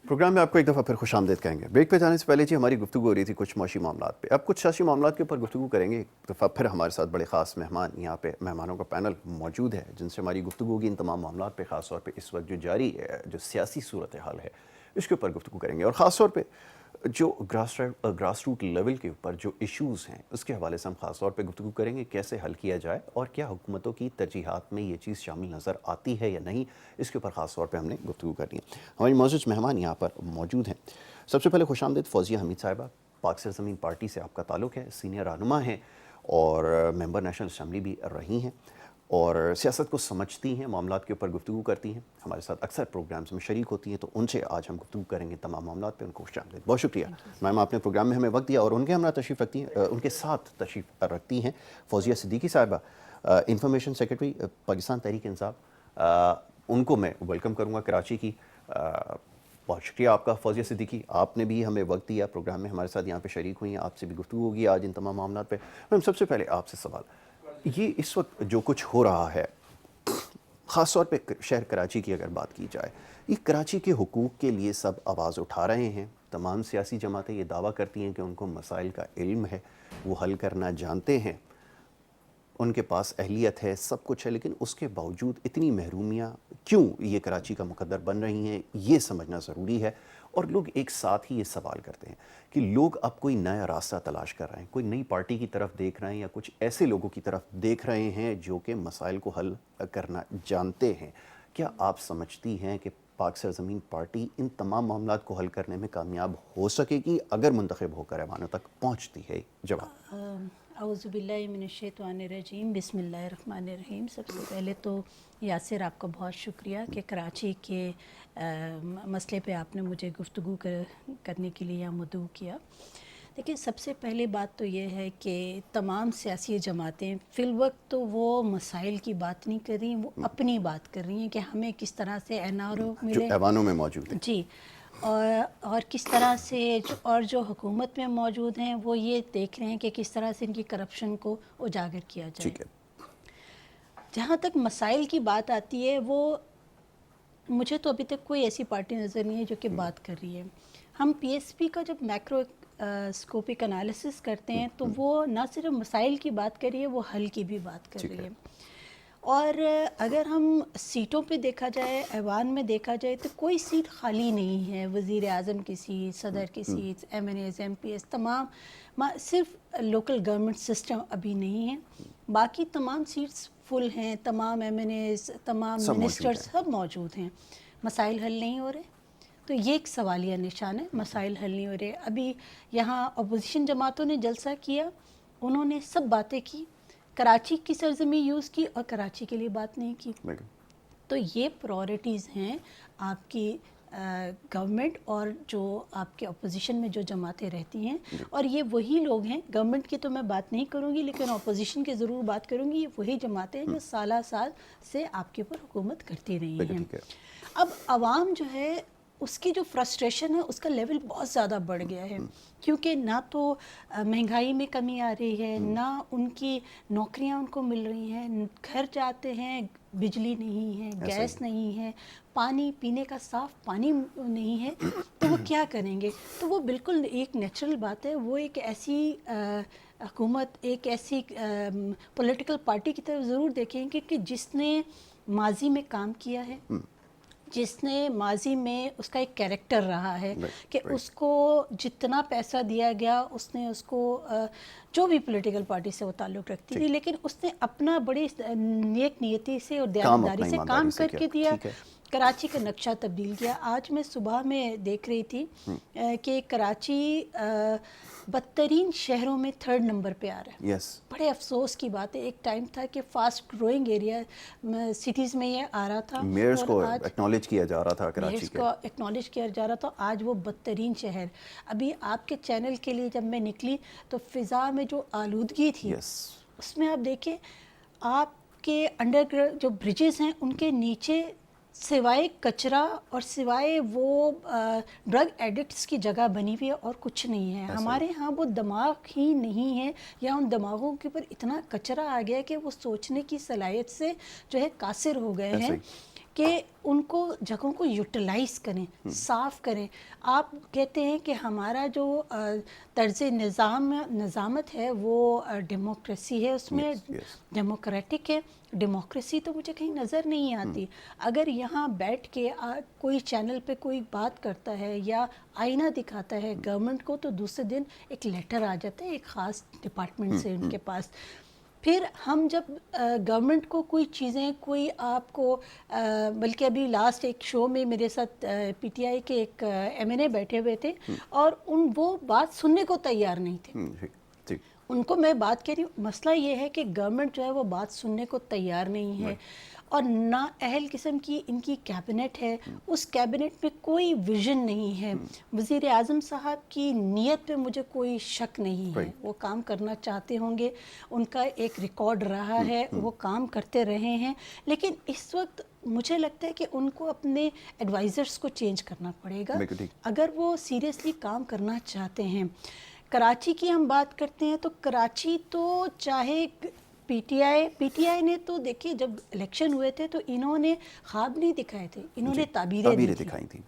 Programme میں آپ کو ایک دفعہ پھر خوش آمدید کہیں گے۔ بریک پہ جانے سے پہلے جی ہماری گفتگو ہو رہی تھی کچھ معاشی معاملات پہ، اب کچھ سیاسی معاملات کے اوپر گفتگو کریں گے۔ ایک دفعہ پھر ہمارے ساتھ بڑے خاص مہمان یہاں پہ مہمانوں کا پینل موجود ہے جن سے ہماری گفتگو ہوگی ان تمام معاملات پہ، خاص طور پہ اس وقت جو جاری ہے جو سیاسی صورتحال ہے اس کے اوپر گفتگو کریں گے، اور خاص طور پہ جو گراس روٹ لیول کے اوپر جو ایشوز ہیں اس کے حوالے سے ہم خاص طور پہ گفتگو کریں گے، کیسے حل کیا جائے اور کیا حکومتوں کی ترجیحات میں یہ چیز شامل نظر آتی ہے یا نہیں، اس کے اوپر خاص طور پہ ہم نے گفتگو کرنی ہے۔ ہماری معزز مہمان یہاں پر موجود ہیں۔ سب سے پہلے خوش آمدید فوزیہ حمید صاحبہ، پاک سرزمین پارٹی سے آپ کا تعلق ہے، سینئر رہنما ہیں اور ممبر نیشنل اسمبلی بھی رہی ہیں اور سیاست کو سمجھتی ہیں، معاملات کے اوپر گفتگو کرتی ہیں، ہمارے ساتھ اکثر پروگرامز میں شریک ہوتی ہیں، تو ان سے آج ہم گفتگو کریں گے تمام معاملات پہ۔ ان کو خوش آمدید، بہت شکریہ میم، آپ نے پروگرام میں ہمیں وقت دیا اور ان کے ہمراہ تشریف رکھتی ہیں، ان کے ساتھ تشریف رکھتی ہیں فوزیہ صدیقی صاحبہ، انفارمیشن سیکرٹری پاکستان تحریک انصاف۔ ان کو میں ویلکم کروں گا کراچی کی۔ بہت شکریہ آپ کا فوزیہ صدیقی، آپ نے بھی ہمیں وقت دیا، پروگرام میں ہمارے ساتھ یہاں پہ شریک ہوئی ہیں، آپ سے بھی گفتگو ہوگی آج ان تمام معاملات پہ۔ میم سب سے پہلے آپ سے سوال، یہ اس وقت جو کچھ ہو رہا ہے خاص طور پہ شہر کراچی کی اگر بات کی جائے، یہ کراچی کے حقوق کے لیے سب آواز اٹھا رہے ہیں، تمام سیاسی جماعتیں یہ دعویٰ کرتی ہیں کہ ان کو مسائل کا علم ہے، وہ حل کرنا جانتے ہیں، ان کے پاس اہلیت ہے، سب کچھ ہے، لیکن اس کے باوجود اتنی محرومیاں کیوں یہ کراچی کا مقدر بن رہی ہیں، یہ سمجھنا ضروری ہے۔ اور لوگ ایک ساتھ ہی یہ سوال کرتے ہیں کہ لوگ اب کوئی نیا راستہ تلاش کر رہے ہیں، کوئی نئی پارٹی کی طرف دیکھ رہے ہیں یا کچھ ایسے لوگوں کی طرف دیکھ رہے ہیں جو کہ مسائل کو حل کرنا جانتے ہیں۔ کیا آپ سمجھتی ہیں کہ پاک سرزمین پارٹی ان تمام معاملات کو حل کرنے میں کامیاب ہو سکے گی اگر منتخب ہو کر ایوانوں تک پہنچتی ہے؟ جواب۔ اعوذ باللہ من الشیطان الرجیم، بسم اللہ الرحمن الرحیم۔ سب سے پہلے تو یاسر آپ کا بہت شکریہ کہ کراچی کے مسئلے پہ آپ نے مجھے گفتگو کرنے کے لیے یہاں مدعو کیا۔ دیکھیں، سب سے پہلے بات تو یہ ہے کہ تمام سیاسی جماعتیں فی الوقت تو وہ مسائل کی بات نہیں کر رہی، وہ اپنی بات کر رہی ہیں کہ ہمیں کس طرح سے این آر او جو ملے، ایوانوں میں موجود ہیں جی، اور کس طرح سے جو حکومت میں موجود ہیں وہ یہ دیکھ رہے ہیں کہ کس طرح سے ان کی کرپشن کو اجاگر کیا جائے۔ ٹھیک ہے۔ جہاں تک مسائل کی بات آتی ہے، وہ مجھے تو ابھی تک کوئی ایسی پارٹی نظر نہیں ہے جو کہ بات کر رہی ہے۔ ہم پی ایس پی کا جب میکرو اسکوپک انالیسس کرتے ہیں تو وہ نہ صرف مسائل کی بات کر رہی ہے، وہ حل کی بھی بات کر رہی ہے۔ اور اگر ہم سیٹوں پہ دیکھا جائے، ایوان میں دیکھا جائے، تو کوئی سیٹ خالی نہیں ہے۔ وزیر اعظم کی سیٹ، صدر کی seat, M N as, M P S, تمام، صرف لوکل گورنمنٹ سسٹم ابھی نہیں ہے، باقی تمام سیٹس فل ہیں، تمام ایم این ایز، تمام منسٹرز سب موجود ہیں۔ مسائل حل نہیں ہو رہے، تو یہ ایک سوالیہ نشان ہے، مسائل حل نہیں ہو رہے۔ ابھی یہاں اپوزیشن جماعتوں نے جلسہ کیا، انہوں نے سب باتیں کی، کراچی کی سرزمین یوز کی اور کراچی کے لیے بات نہیں کی۔ تو یہ پرائورٹیز ہیں آپ کی گورنمنٹ اور جو آپ کے اپوزیشن میں جو جماعتیں رہتی ہیں، اور یہ وہی لوگ ہیں، گورنمنٹ کی تو میں بات نہیں کروں گی لیکن اپوزیشن کی ضرور بات کروں گی، یہ وہی جماعتیں ہیں جو سالہ سال سے آپ کے اوپر حکومت کرتی رہی ہیں۔ اب عوام جو ہے اس کی جو فرسٹریشن ہے اس کا لیول بہت زیادہ بڑھ گیا ہے، کیونکہ نہ تو مہنگائی میں کمی آ رہی ہے، نہ ان کی نوکریاں ان کو مل رہی ہیں، گھر جاتے ہیں بجلی نہیں ہے، گیس نہیں ہے، پانی پینے کا صاف پانی نہیں ہے، تو وہ کیا کریں گے؟ تو وہ بالکل ایک نیچرل بات ہے، وہ ایک ایسی حکومت، ایک ایسی پولیٹیکل پارٹی کی طرف ضرور دیکھیں گے کہ جس نے ماضی میں کام کیا ہے، جس نے ماضی میں اس کا ایک کیریکٹر رہا ہے کہ اس کو جتنا پیسہ دیا گیا، اس نے اس کو جو بھی پولیٹیکل پارٹی سے وہ تعلق رکھتی تھی، لیکن اس نے اپنا بڑی نیک نیتی سے اور دیانتداری سے کام کر کے دیا، کراچی کا نقشہ تبدیل کیا۔ آج میں صبح میں دیکھ رہی تھی کہ کراچی بدترین شہروں میں 3rd نمبر پہ آ رہا ہے۔ بڑے افسوس کی بات ہے، ایک ٹائم تھا کہ فاسٹ گروئنگ ایریا سٹیز میں یہ آ رہا تھا، میئرز کو ایکنالج کیا جا رہا تھا، کراچی کے کو ایکنالج کیا جا رہا تھا، آج وہ بدترین شہر۔ ابھی آپ کے چینل کے لیے جب میں نکلی تو فضا میں جو آلودگی تھی، اس میں آپ دیکھیں، آپ کے انڈر جو بریجز ہیں ان کے نیچے سوائے کچرا اور سوائے وہ ڈرگ ایڈکٹس کی جگہ بنی ہوئی ہے اور کچھ نہیں ہے۔ ہمارے ہاں وہ دماغ ہی نہیں ہے، یا ان دماغوں کے اوپر اتنا کچرا آ گیا کہ وہ سوچنے کی صلاحیت سے جو ہے قاصر ہو گئے ہیں کہ ان کو جگہوں کو یوٹیلائز کریں, صاف کریں. آپ کہتے ہیں کہ ہمارا جو طرز نظامت ہے وہ ڈیموکریسی ہے, اس میں ڈیموکریٹک ہے. ڈیموکریسی تو مجھے کہیں نظر نہیں آتی. اگر یہاں بیٹھ کے کوئی چینل پہ کوئی بات کرتا ہے یا آئینہ دکھاتا ہے گورنمنٹ کو, تو دوسرے دن ایک لیٹر آ جاتا ہے ایک خاص ڈپارٹمنٹ سے ان کے پاس. پھر ہم جب گورنمنٹ کو کوئی چیزیں, کوئی آپ کو بلکہ ابھی لاسٹ ایک شو میں میرے ساتھ پی ٹی آئی کے ایک ایم این اے بیٹھے ہوئے تھے اور وہ بات سننے کو تیار نہیں تھے. ان کو میں بات کہہ رہی ہوں, مسئلہ یہ ہے کہ گورنمنٹ جو ہے وہ بات سننے کو تیار نہیں ہے اور نا اہل قسم کی ان کی کیبنٹ ہے. اس کیبنٹ میں کوئی ویژن نہیں ہے. وزیر اعظم صاحب کی نیت پہ مجھے کوئی شک نہیں ہے, وہ کام کرنا چاہتے ہوں گے, ان کا ایک ریکارڈ رہا ہے, وہ کام کرتے رہے ہیں. لیکن اس وقت مجھے لگتا ہے کہ ان کو اپنے ایڈوائزرز کو چینج کرنا پڑے گا اگر وہ سیریسلی کام کرنا چاہتے ہیں. کراچی کی ہم بات کرتے ہیں تو کراچی تو چاہے پی ٹی آئی نے تو دیکھیے جب الیکشن ہوئے تھے تو انہوں نے خواب نہیں دکھائے تھے, انہوں نے تعبیریں دکھائی تھیں.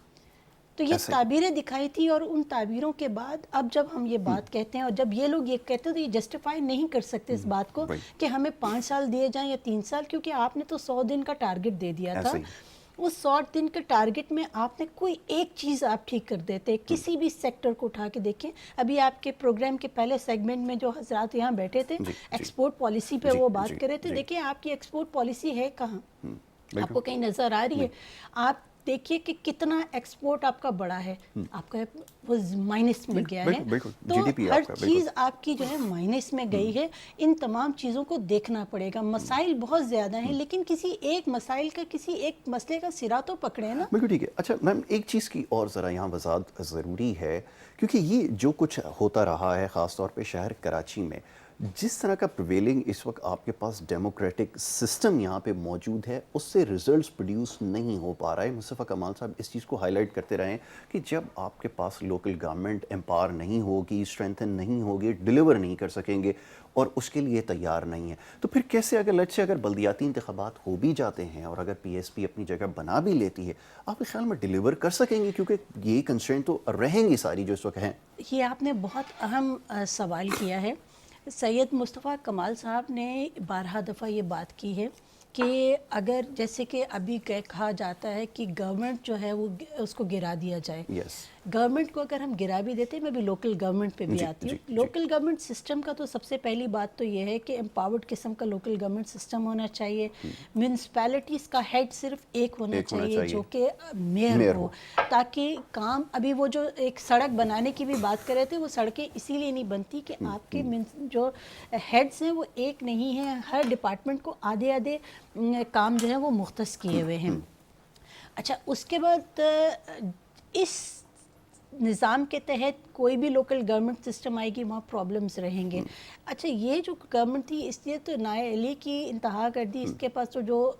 تو یہ تعبیریں دکھائی تھی اور ان تعبیروں کے بعد اب جب ہم یہ بات کہتے ہیں اور جب یہ لوگ یہ کہتے ہیں تو یہ جسٹیفائی نہیں کر سکتے اس بات کو کہ ہمیں 5 سال دیے جائیں یا 3 سال, کیونکہ آپ نے تو 100 دن کا ٹارگٹ دے دیا تھا. اس 100 دن کے ٹارگٹ میں آپ نے کوئی ایک چیز آپ ٹھیک کر دیتے, کسی بھی سیکٹر کو اٹھا کے دیکھیں. ابھی آپ کے پروگرام کے پہلے سیگمنٹ میں جو حضرات یہاں بیٹھے تھے ایکسپورٹ پالیسی پہ وہ بات کر رہے تھے. دیکھیں آپ کی ایکسپورٹ پالیسی ہے کہاں, آپ کو کہیں نظر آ رہی ہے؟ آپ دیکھیے کہ کتنا ایکسپورٹ آپ کا بڑا ہے, آپ کا وہ مائنس میں گیا ہے. تو ہر چیز آپ کی جو ہے مائنس میں گئی ہے. ان تمام چیزوں کو دیکھنا پڑے گا. مسائل بہت زیادہ ہیں لیکن کسی ایک مسائل کا, کسی ایک مسئلے کا سرا تو پکڑے نا. بالکل ٹھیک ہے. اچھا میم ایک چیز کی اور ذرا یہاں وضاحت ضروری ہے, کیونکہ یہ جو کچھ ہوتا رہا ہے خاص طور پہ شہر کراچی میں, جس طرح کا پریویلنگ اس وقت آپ کے پاس ڈیموکریٹک سسٹم یہاں پہ موجود ہے, اس سے ریزلٹس پروڈیوس نہیں ہو پا رہا ہے. مصطفیٰ کمال صاحب اس چیز کو ہائی لائٹ کرتے رہے ہیں کہ جب آپ کے پاس لوکل گورنمنٹ امپاور نہیں ہوگی, اسٹرینتھن نہیں ہوگی, ڈیلیور نہیں کر سکیں گے اور اس کے لیے تیار نہیں ہے, تو پھر کیسے اگر بلدیاتی انتخابات ہو بھی جاتے ہیں اور اگر پی ایس پی اپنی جگہ بنا بھی لیتی ہے, آپ کے خیال میں ڈیلیور کر سکیں گے؟ کیونکہ یہ کنسٹرینٹ تو رہیں گی ساری جو اس وقت ہیں. یہ آپ نے بہت اہم سوال کیا ہے. سید مصطفیٰ کمال صاحب نے بارہا دفعہ یہ بات کی ہے کہ اگر جیسے کہ ابھی کہا جاتا ہے کہ گورنمنٹ جو ہے وہ اس کو گرا دیا جائے. گورنمنٹ کو اگر ہم گرا بھی دیتے, میں بھی لوکل گورنمنٹ پہ بھی آتی ہوں. لوکل گورنمنٹ سسٹم کا تو سب سے پہلی بات تو یہ ہے کہ امپاورڈ قسم کا لوکل گورنمنٹ سسٹم ہونا چاہیے. میونسپیلٹیز کا ہیڈ صرف ایک ہونا چاہیے جو کہ میئر ہو, تاکہ کام, ابھی وہ جو ایک سڑک بنانے کی بھی بات کر رہے تھے, وہ سڑکیں اسی لیے نہیں بنتی کہ آپ کے جو ہیڈز ہیں وہ ایک نہیں ہیں, ہر ڈپارٹمنٹ کو آدھے آدھے کام جو ہے وہ مختص کیے ہوئے ہیں. اچھا اس کے بعد اس نظام کے تحت کوئی بھی لوکل گورنمنٹ سسٹم آئے گی وہاں پرابلمز رہیں گے. اچھا یہ جو گورنمنٹ تھی اس لیے تو نائے علی کی انتہا کر دی, اس کے پاس تو جو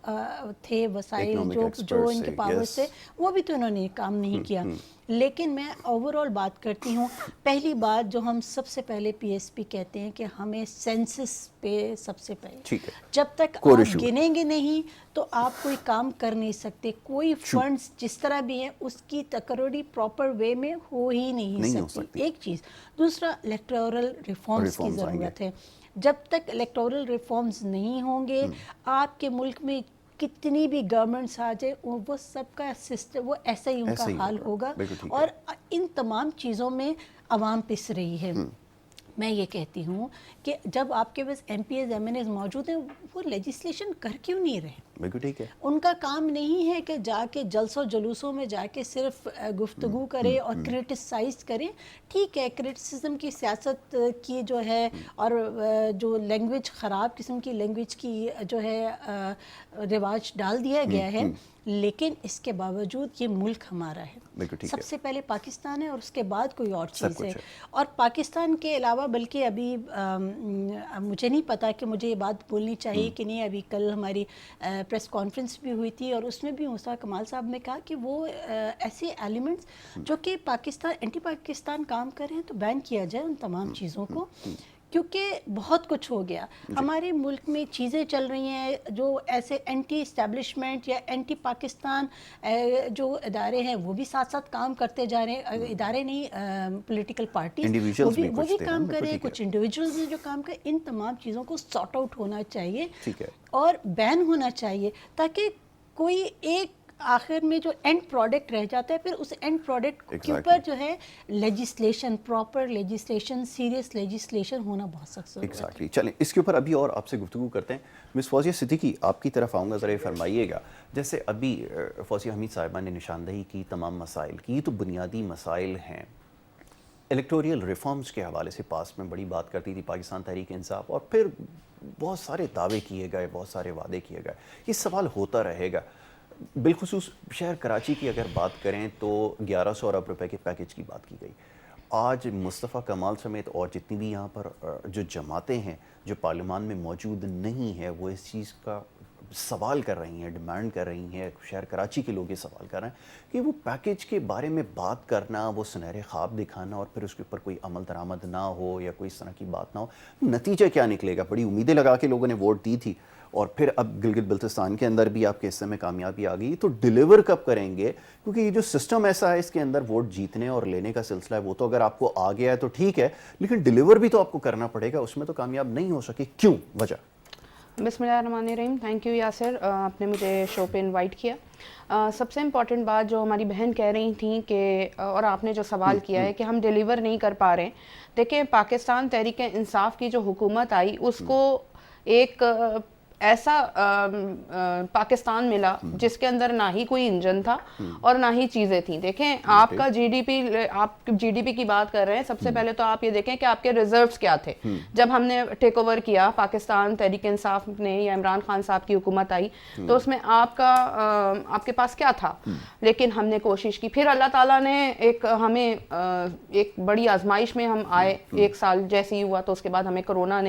تھے وسائل جو ان کے پاورز تھے وہ بھی تو انہوں نے کام نہیں کیا. لیکن میں اوورآل بات کرتی ہوں, پہلی بات جو ہم سب سے پہلے پی ایس پی کہتے ہیں کہ ہمیں سینسس پہ سب سے پہلے, جب تک آپ گنیں گے نہیں تو آپ کوئی کام کر نہیں سکتے. کوئی فنڈز جس طرح بھی ہیں اس کی تقرری پراپر وے میں ہو ہی نہیں سکتی. ایک چیز. دوسرا, الیکٹورل ریفارمز کی ضرورت ہے. جب تک الیکٹورل ریفارمز نہیں ہوں گے, آپ کے ملک میں کتنی بھی گورنمنٹس آ جائے وہ سب کا سسٹم وہ ایسا ہی ان کا حال ہوگا. اور ان تمام چیزوں میں عوام پس رہی ہے. میں یہ کہتی ہوں کہ جب آپ کے پاس ایم پی ایز ایم این ایز موجود ہیں, وہ لیجسلیشن کر کیوں نہیں رہے؟ بالکل ٹھیک ہے. ان کا کام نہیں ہے کہ جا کے جلسوں جلوسوں میں جا کے صرف گفتگو کرے اور کرٹیسائز کرے. ٹھیک ہے, کرٹیسزم کی سیاست کی جو ہے اور جو لینگویج خراب قسم کی لینگویج کی جو ہے رواج ڈال دیا گیا ہے, لیکن اس کے باوجود یہ ملک ہمارا ہے. سب سے پہلے پاکستان ہے اور اس کے بعد کوئی اور چیز ہے. اور پاکستان کے علاوہ بلکہ ابھی مجھے نہیں پتا کہ مجھے یہ بات بولنی چاہیے کہ نہیں, ابھی کل ہماری پریس کانفرنس بھی ہوئی تھی اور اس میں بھی مصطفیٰ کمال صاحب نے کہا کہ وہ ایسے ایلیمنٹس جو کہ پاکستان اینٹی پاکستان کام کر رہے ہیں تو بین کیا جائے ان تمام چیزوں کو. کیونکہ بہت کچھ ہو گیا ہمارے ملک میں، چیزیں چل رہی ہیں جو ایسے اینٹی اسٹیبلشمنٹ یا اینٹی پاکستان جو ادارے ہیں وہ بھی ساتھ ساتھ کام کرتے جا رہے ہیں. ادارے نہیں، پولیٹیکل پارٹیز وہ بھی کام کر رہے ہیں، کچھ انڈیویجولز ہیں جو کام کر. ان تمام چیزوں کو سارٹ آؤٹ ہونا چاہیے اور بین ہونا چاہیے، تاکہ کوئی ایک آخر میں جو اینڈ پروڈکٹ رہ جاتا ہے، پھر اس اینڈ پروڈکٹ کے اوپر جو ہے legislation, proper legislation, serious legislation ہونا بہت سخت ضروری ہے. ایگزیکٹلی. چلیں اس کے اوپر ابھی اور آپ سے گفتگو کرتے ہیں. مس فوزیہ صدیقی، آپ کی طرف آؤں گا، ذرا یہ فرمائیے گا، جیسے ابھی فوزیہ حمید صاحبہ نے نشاندہی کی تمام مسائل کی، یہ تو بنیادی مسائل ہیں. الیکٹوریل ریفارمز کے حوالے سے پاس میں بڑی بات کرتی تھی پاکستان تحریک انصاف، اور پھر بہت سارے دعوے کیے گئے، بہت سارے وعدے کیے گئے. یہ سوال ہوتا رہے گا. بالخصوص شہر کراچی کی اگر بات کریں تو 1100 ارب روپے کے پیکج کی بات کی گئی. آج مصطفیٰ کمال سمیت اور جتنی بھی یہاں پر جو جماعتیں ہیں جو پارلیمان میں موجود نہیں ہیں، وہ اس چیز کا سوال کر رہی ہیں، ڈیمانڈ کر رہی ہیں. شہر کراچی کے لوگ یہ سوال کر رہے ہیں کہ وہ پیکج کے بارے میں بات کرنا، وہ سنہرے خواب دکھانا اور پھر اس کے اوپر کوئی عمل درآمد نہ ہو یا کوئی اس طرح کی بات نہ ہو، نتیجہ کیا نکلے گا؟ بڑی امیدیں لگا کے لوگوں نے ووٹ دی تھی، اور پھر اب گلگت بلتستان کے اندر بھی آپ کے حصے میں کامیابی آ گئی، تو ڈیلیور کب کریں گے؟ کیونکہ یہ جو سسٹم ایسا ہے، اس کے اندر ووٹ جیتنے اور لینے کا سلسلہ ہے، وہ تو اگر آپ کو آ گیا ہے تو ٹھیک ہے، لیکن ڈیلیور بھی تو آپ کو کرنا پڑے گا. اس میں تو کامیاب نہیں ہو سکے، کیوں؟ وجہ؟ بسم اللہ الرحمن الرحیم. تھینک یو یاسر، آپ نے مجھے شو پہ انوائٹ کیا. سب سے امپورٹنٹ بات جو ہماری بہن کہہ رہی تھیں کہ، اور آپ نے جو سوال کیا ہے کہ ہم ڈیلیور نہیں کر پا رہے ہیں. دیکھیں، پاکستان تحریک انصاف کی جو حکومت آئی، اس کو ایک ایسا پاکستان ملا جس کے اندر نہ ہی کوئی انجن تھا اور نہ ہی چیزیں تھیں. دیکھیں، آپ کا جی ڈی پی، آپ جی ڈی پی کی بات کر رہے ہیں، سب سے پہلے تو آپ یہ دیکھیں کہ آپ کے ریزروز کیا تھے. جب ہم نے ٹیک اوور کیا، پاکستان تحریک انصاف نے یا عمران خان صاحب کی حکومت آئی، تو اس میں آپ کے پاس کیا تھا؟ لیکن ہم نے کوشش کی. پھر اللہ تعالیٰ نے ہمیں ایک بڑی آزمائش میں ہم آئے. 1 سال جیسے ہی ہوا تو اس کے بعد ہمیں کرونا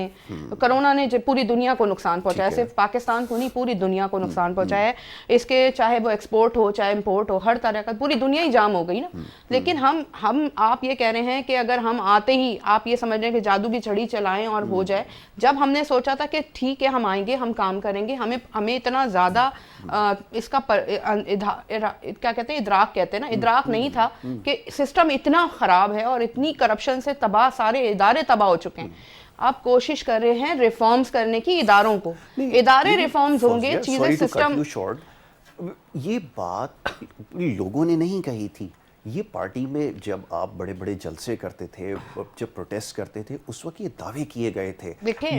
نے پوری دنیا کو نقصان پہنچایا. صرف پاکستان کو نہیں، پوری دنیا کو نقصان پہنچایا ہے. اس کے چاہے وہ ایکسپورٹ ہو چاہے امپورٹ ہو، ہر طرح کا پوری دنیا ہی جام ہو گئی نا. لیکن ہم آپ یہ کہہ رہے ہیں کہ اگر ہم آتے ہی آپ یہ سمجھ رہے ہیں کہ جادو کی چھڑی چلائیں اور ہو جائے. جب ہم نے سوچا تھا کہ ٹھیک ہے ہم آئیں گے، ہم کام کریں گے، ہمیں اتنا زیادہ اس کا کیا کہتے ہیں، ادراک کہتے ہیں نا، ادراک نہیں تھا کہ سسٹم اتنا خراب ہے اور اتنی کرپشن سے تباہ، سارے ادارے تباہ ہو چکے ہیں. آپ کوشش کر رہے ہیں ریفارمز کرنے کی، اداروں کو، ادارے ریفارمز ہوں گے، چیزیں سسٹم. یہ بات لوگوں نے نہیں کہی تھی. یہ پارٹی میں جب آپ بڑے بڑے جلسے کرتے تھے، جب پروٹیسٹ کرتے تھے، اس وقت یہ دعوے کیے گئے تھے.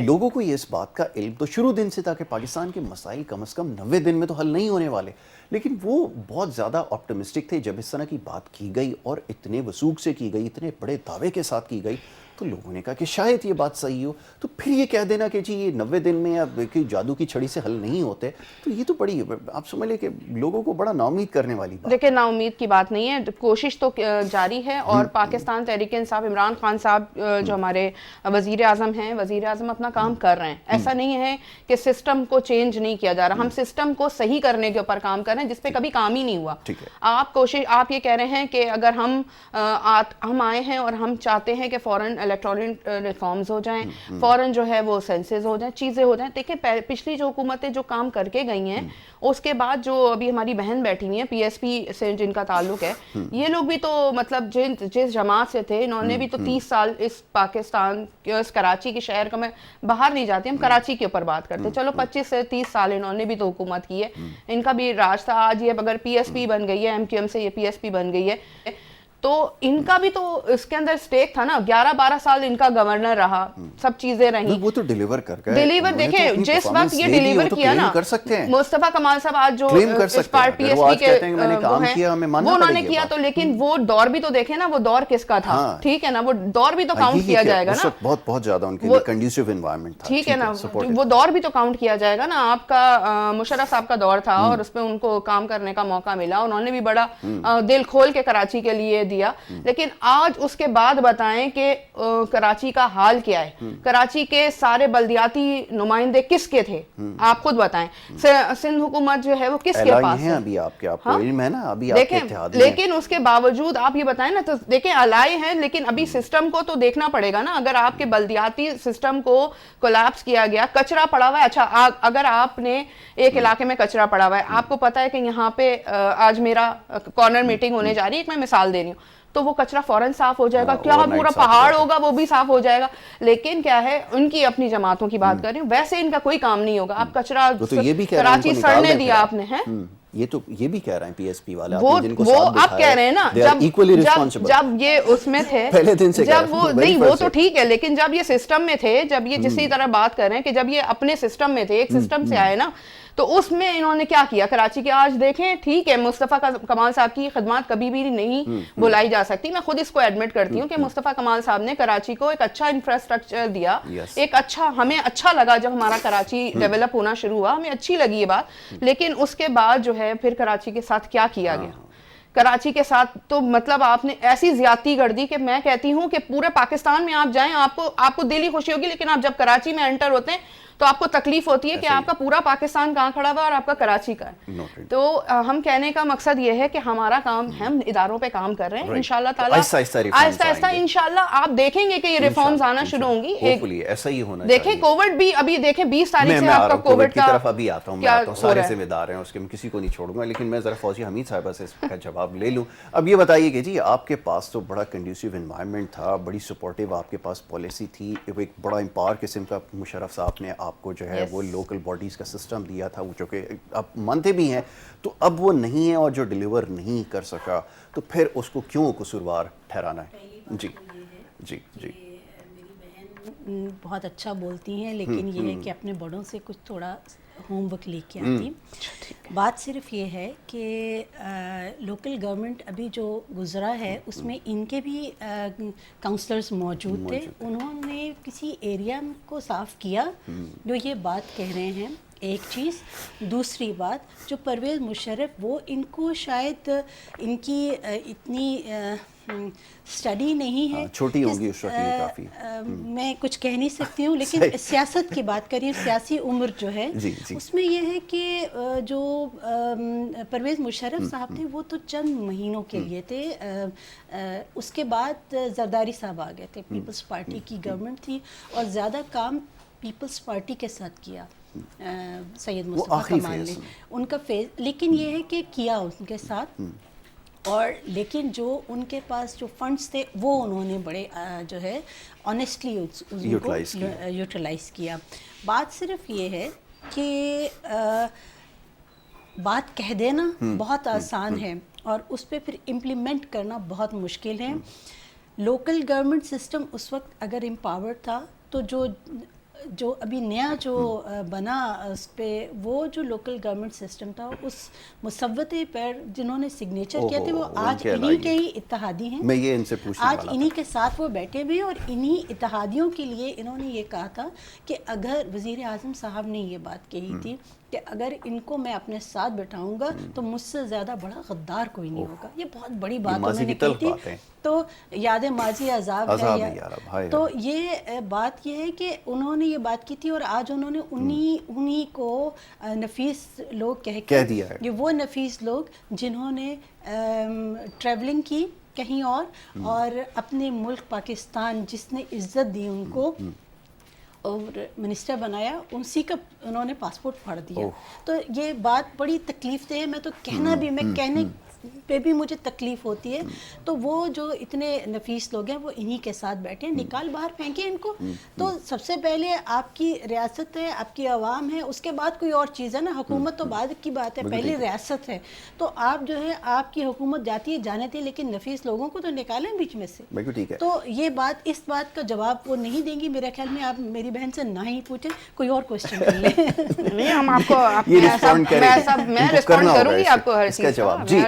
لوگوں کو یہ اس بات کا علم تو شروع دن سے تھا کہ پاکستان کے مسائل کم از کم 90 دن میں تو حل نہیں ہونے والے. لیکن وہ بہت زیادہ آپٹمسٹک تھے. جب اس طرح کی بات کی گئی اور اتنے وثوق سے کی گئی، اتنے بڑے دعوے کے ساتھ کی گئی، تو لوگوں نے کہا کہ شاید یہ بات صحیح ہو. تو پھر یہ کہہ دینا کہ جی یہ 90 دن میں یا جادو کی چھڑی سے حل نہیں ہوتے، تو یہ تو بڑی، آپ سمجھ لیں کہ لوگوں کو بڑا نا امید کرنے والی بات. دیکھیں، نا امید کی بات نہیں ہے، کوشش تو جاری ہے. اور پاکستان تحریک انصاف، عمران خان صاحب جو ہمارے وزیر اعظم ہیں، وزیر اعظم اپنا کام کر رہے ہیں. ایسا نہیں ہے کہ سسٹم کو چینج نہیں کیا جا رہا. ہم سسٹم کو صحیح کرنے کے اوپر کام کر رہے ہیں جس پہ کبھی کام ہی نہیں ہوا. آپ یہ کہہ رہے ہیں کہ اگر ہم آئے ہیں اور ہم چاہتے ہیں کہ فوراً الیکٹرانک ریفارمز ہو جائیں، فوراً جو ہے وہ سینسز ہو جائیں، چیزیں ہو جائیں. دیکھیں، پچھلی جو حکومتیں جو کام کر کے گئی ہیں، اس کے بعد جو ابھی ہماری بہن بیٹھی ہوئی ہیں پی ایس پی سے جن کا تعلق ہے، یہ لوگ بھی تو مطلب جس جماعت سے تھے، انہوں نے بھی تو 30 سال اس پاکستان اس کراچی کے شہر کا، میں باہر نہیں جاتی، ہم کراچی کے اوپر بات کرتے ہیں، چلو 25 سے 30 سال انہوں نے بھی تو حکومت کی ہے. ان کا بھی راج تھا. آج یہ اگر پی ایس پی بن گئی ہے، ایم کیو ایم سے یہ پی ایس پی بن گئی ہے، تو ان کا بھی تو اس کے اندر سٹیک تھا نا. 11-12 سال ان کا گورنر رہا، سب چیزیں رہیں. وہ تو ڈیلیور کر گئے. ڈیلیور دیکھیں، جس وقت یہ ڈیلیور کیا نا، مصطفیٰ کمال صاحب آج جو اس پارٹ پی ایس پی کے وہ انہوں نے کیا، تو لیکن وہ دور بھی تو دیکھیں نا، وہ دور کس کا تھا؟ ٹھیک ہے نا، وہ دور بھی تو کاؤنٹ کیا جائے گا نا. بہت زیادہ ان کے لیے کنڈیوسیو انوائرمنٹ تھا. ٹھیک ہے نا، وہ دور بھی تو کاؤنٹ کیا جائے گا نا. آپ کا مشرف صاحب کا دور تھا اور اس پہ ان کو کام کرنے کا موقع ملا. انہوں نے بھی بڑا دل کھول کے کراچی کے لیے دیا, لیکن آج اس کے بعد بتائیں کہ کراچی کا حال کیا ہے. کراچی کے سارے بلدیاتی نمائندے کس کے تھے, آپ خود بتائیں. سندھ حکومت جو ہے وہ کس کے پاس ہے, ابھی آپ کو علم ہے نا, ابھی آپ کے اتحادی ہیں. لیکن اس کے باوجود آپ یہ بتائیں نا, تو دیکھیں الائے ہیں, لیکن ابھی سسٹم کو تو دیکھنا پڑے گا نا. اگر آپ کے بلدیاتی سسٹم کو کولیپس کیا گیا, کچرا پڑا ہوا ہے, اچھا اگر آپ نے ایک علاقے میں کچرا پڑا ہوا ہے, آپ کو پتا ہے کہ یہاں پہ آج میرا کارنر میٹنگ ہونے جا رہی ہے, ایک میں مثال دے رہی ہوں, تو وہ کچرا فوراً صاف ہو جائے گا, کیا پورا پہاڑ ہوگا وہ بھی صاف ہو جائے گا. لیکن کیا ہے, ان کی اپنی جماعتوں کی بات کر رہی ہوں, ویسے ان کا کوئی کام نہیں ہوگا. آپ کچرا کراچی سڑنے دیا آپ نے, ہے یہ بھی کہہ رہے ہیں پی ایس پی والے, وہ آپ کہہ رہے ہیں نا, جب یہ اس میں تھے, جب وہ نہیں, وہ تو ٹھیک ہے, لیکن جب یہ سسٹم میں تھے, جب یہ جسی طرح بات کر رہے ہیں کہ جب یہ اپنے سسٹم میں تھے, ایک سسٹم سے آئے نا, تو اس میں انہوں نے کیا کیا کراچی کے. آج دیکھیں ٹھیک ہے, مصطفیٰ کمال صاحب کی خدمات کبھی بھی نہیں بلائی جا سکتی, میں خود اس کو ایڈمٹ کرتی ہوں کہ مصطفیٰ کمال صاحب نے کراچی کو ایک اچھا انفراسٹرکچر دیا, ایک اچھا, ہمیں اچھا لگا جب ہمارا کراچی ڈیولپ ہونا شروع ہوا, ہمیں اچھی لگی یہ بات. لیکن اس کے بعد جو ہے پھر کراچی کے ساتھ کیا کیا گیا, کراچی کے ساتھ تو مطلب آپ نے ایسی زیادتی کر دی کہ میں کہتی ہوں کہ پورے پاکستان میں آپ جائیں, آپ کو دلی خوشی ہوگی, لیکن آپ جب کراچی میں انٹر ہوتے ہیں تو آپ کو تکلیف ہوتی ہے کہ آپ کا پورا پاکستان کہاں کھڑا ہوا اور آپ کا کراچی کا ہے. تو ہم کہنے کا مقصد یہ ہے کہ ہمارا کام, ہم اداروں پہ کام کر رہے ہیں, انشاءاللہ تعالیٰ آہستہ آہستہ انشاءاللہ آپ دیکھیں گے کہ یہ ریفارمز آنا شروع ہوں گی. ایسا ہی ہونا دیکھیں کووڈ بھی, ابھی دیکھیں 20 تاریخ سے آپ کا کووڈ کی طرف ابھی آتا ہوں, سارے ذمہ دار ہیں اس کے, میں کسی کو نہیں چھوڑوں گا, لیکن میں ذرا فوزیہ حمید صاحبہ سے اس کا جواب لے لوں. اب یہ بتائیے کہ جی آپ کے پاس تو بڑا کنڈیوسیو انوائرمنٹ تھا, بڑی سپورٹیو آپ کے پاس پالیسی تھی, ایک بڑا امپاور قسم کا مشرف صاحب نے آپ کو جو ہے وہ لوکل باڈیز کا سسٹم دیا تھا, وہ جو کہ آپ مانتے بھی ہیں, تو اب وہ نہیں ہے اور جو ڈیلیور نہیں کر سکا, تو پھر اس کو کیوں قصوروار ٹھہرانا ہے؟ جی جی جی, میری بہن بہت اچھا بولتی ہیں, لیکن یہ ہے کہ اپنے بڑوں سے کچھ تھوڑا ہوم ورک لے کے آتی. بات صرف یہ ہے کہ لوکل گورنمنٹ ابھی جو گزرا ہے اس میں ان کے بھی کاؤنسلرز موجود تھے, انہوں نے کسی ایریا کو صاف کیا جو یہ بات کہہ رہے ہیں, ایک چیز. دوسری بات, جو پرویز مشرف, وہ ان کو شاید ان کی اتنی اسٹڈی نہیں ہے, چھوٹی ہوگی اس وقت کافی, میں کچھ کہہ نہیں سکتی ہوں, لیکن سیاست کی بات کریے, سیاسی عمر جو ہے اس میں یہ ہے کہ جو پرویز مشرف صاحب تھے وہ تو چند مہینوں کے لیے تھے, اس کے بعد زرداری صاحب آ گئے تھے, پیپلز پارٹی کی گورنمنٹ تھی اور زیادہ کام پیپلز پارٹی کے ساتھ کیا سید مصطفیٰ کمال نے, ان کا فیز, لیکن یہ ہے کہ کیا ان کے ساتھ, اور لیکن جو ان کے پاس جو فنڈز تھے وہ انہوں نے بڑے جو ہے آنیسٹلی اس کو یوٹیلائز کیا. بات صرف یہ ہے کہ بات کہہ دینا بہت آسان ہے اور اس پہ پھر امپلیمنٹ کرنا بہت مشکل ہے. لوکل گورنمنٹ سسٹم اس وقت اگر امپاورڈ تھا تو جو ابھی نیا جو بنا اس پہ, وہ جو لوکل گورنمنٹ سسٹم تھا, اس مسودے پر جنہوں نے سگنیچر کیا تھے وہ آج انہی کے ہی اتحادی ہیں. میں یہ ان سے پوچھنے والا آج انہی کے ساتھ وہ بیٹھے ہوئے, اور انہی اتحادیوں کے لیے انہوں نے یہ کہا تھا کہ اگر وزیر اعظم صاحب نے یہ بات کہی تھی کہ اگر ان کو میں اپنے ساتھ بٹھاؤں گا تو مجھ سے زیادہ بڑا غدار کوئی نہیں ہوگا. یہ بہت بڑی بات انہوں نے کی تھی, تو یاد ماضی عذاب ہے. تو یہ بات یہ ہے کہ انہوں نے یہ بات کی تھی, اور آج انہوں نے انہی کو نفیس لوگ کہہ دیا ہے. یہ وہ نفیس لوگ جنہوں نے ٹریولنگ کی کہیں اور اپنے ملک پاکستان جس نے عزت دی ان کو اور منسٹر بنایا, اسی کا انہوں نے پاسپورٹ پھاڑ دیا. تو یہ بات بڑی تکلیف دہ ہے, میں تو کہنا بھی, میں کہنے پہ بھی مجھے تکلیف ہوتی ہے. تو وہ جو اتنے نفیس لوگ ہیں وہ انہی کے ساتھ بیٹھے ہیں, نکال باہر پھینکیں ان کو. تو سب سے پہلے آپ کی ریاست ہے, آپ کی عوام ہے, اس کے بعد کوئی اور چیز ہے نا, حکومت تو بعد کی بات ہے, پہلے ریاست ہے. تو آپ جو ہے آپ کی حکومت جاتی ہے جانے تھے, لیکن نفیس لوگوں کو تو نکالیں بیچ میں سے. تو یہ بات, اس بات کا جواب وہ نہیں دیں گی میرے خیال میں. آپ میری بہن سے نہ ہی پوچھیں, کوئی اور کوشچن کر لیں. نہیں, ہم آپ کو میں رسپونڈ کروں گی آپ کو ہر چیز کا. جی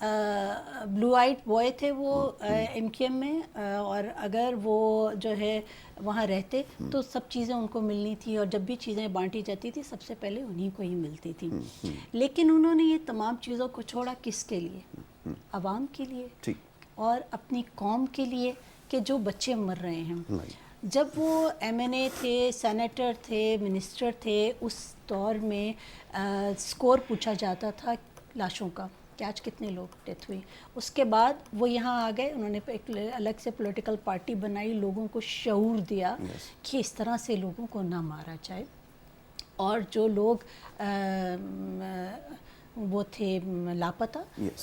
بلو آئٹ بوائے تھے وہ ایم کیو ایم میں، اور اگر وہ جو ہے وہاں رہتے تو سب چیزیں ان کو ملنی تھی، اور جب بھی چیزیں بانٹی جاتی تھی سب سے پہلے انہی کو ہی ملتی تھی. لیکن انہوں نے یہ تمام چیزوں کو چھوڑا کس کے لیے؟ عوام کے لیے اور اپنی قوم کے لیے کہ جو بچے مر رہے ہیں. جب وہ ایم این اے تھے، سینیٹر تھے، منسٹر تھے، اس دور میں سکور پوچھا جاتا تھا لاشوں کا کہ آج کتنے لوگ ڈیتھ ہوئی. اس کے بعد وہ یہاں آ گئے، انہوں نے ایک الگ سے پولیٹیکل پارٹی بنائی، لوگوں کو شعور دیا کہ اس طرح سے لوگوں کو نہ مارا جائے. اور جو لوگ وہ تھے لاپتہ،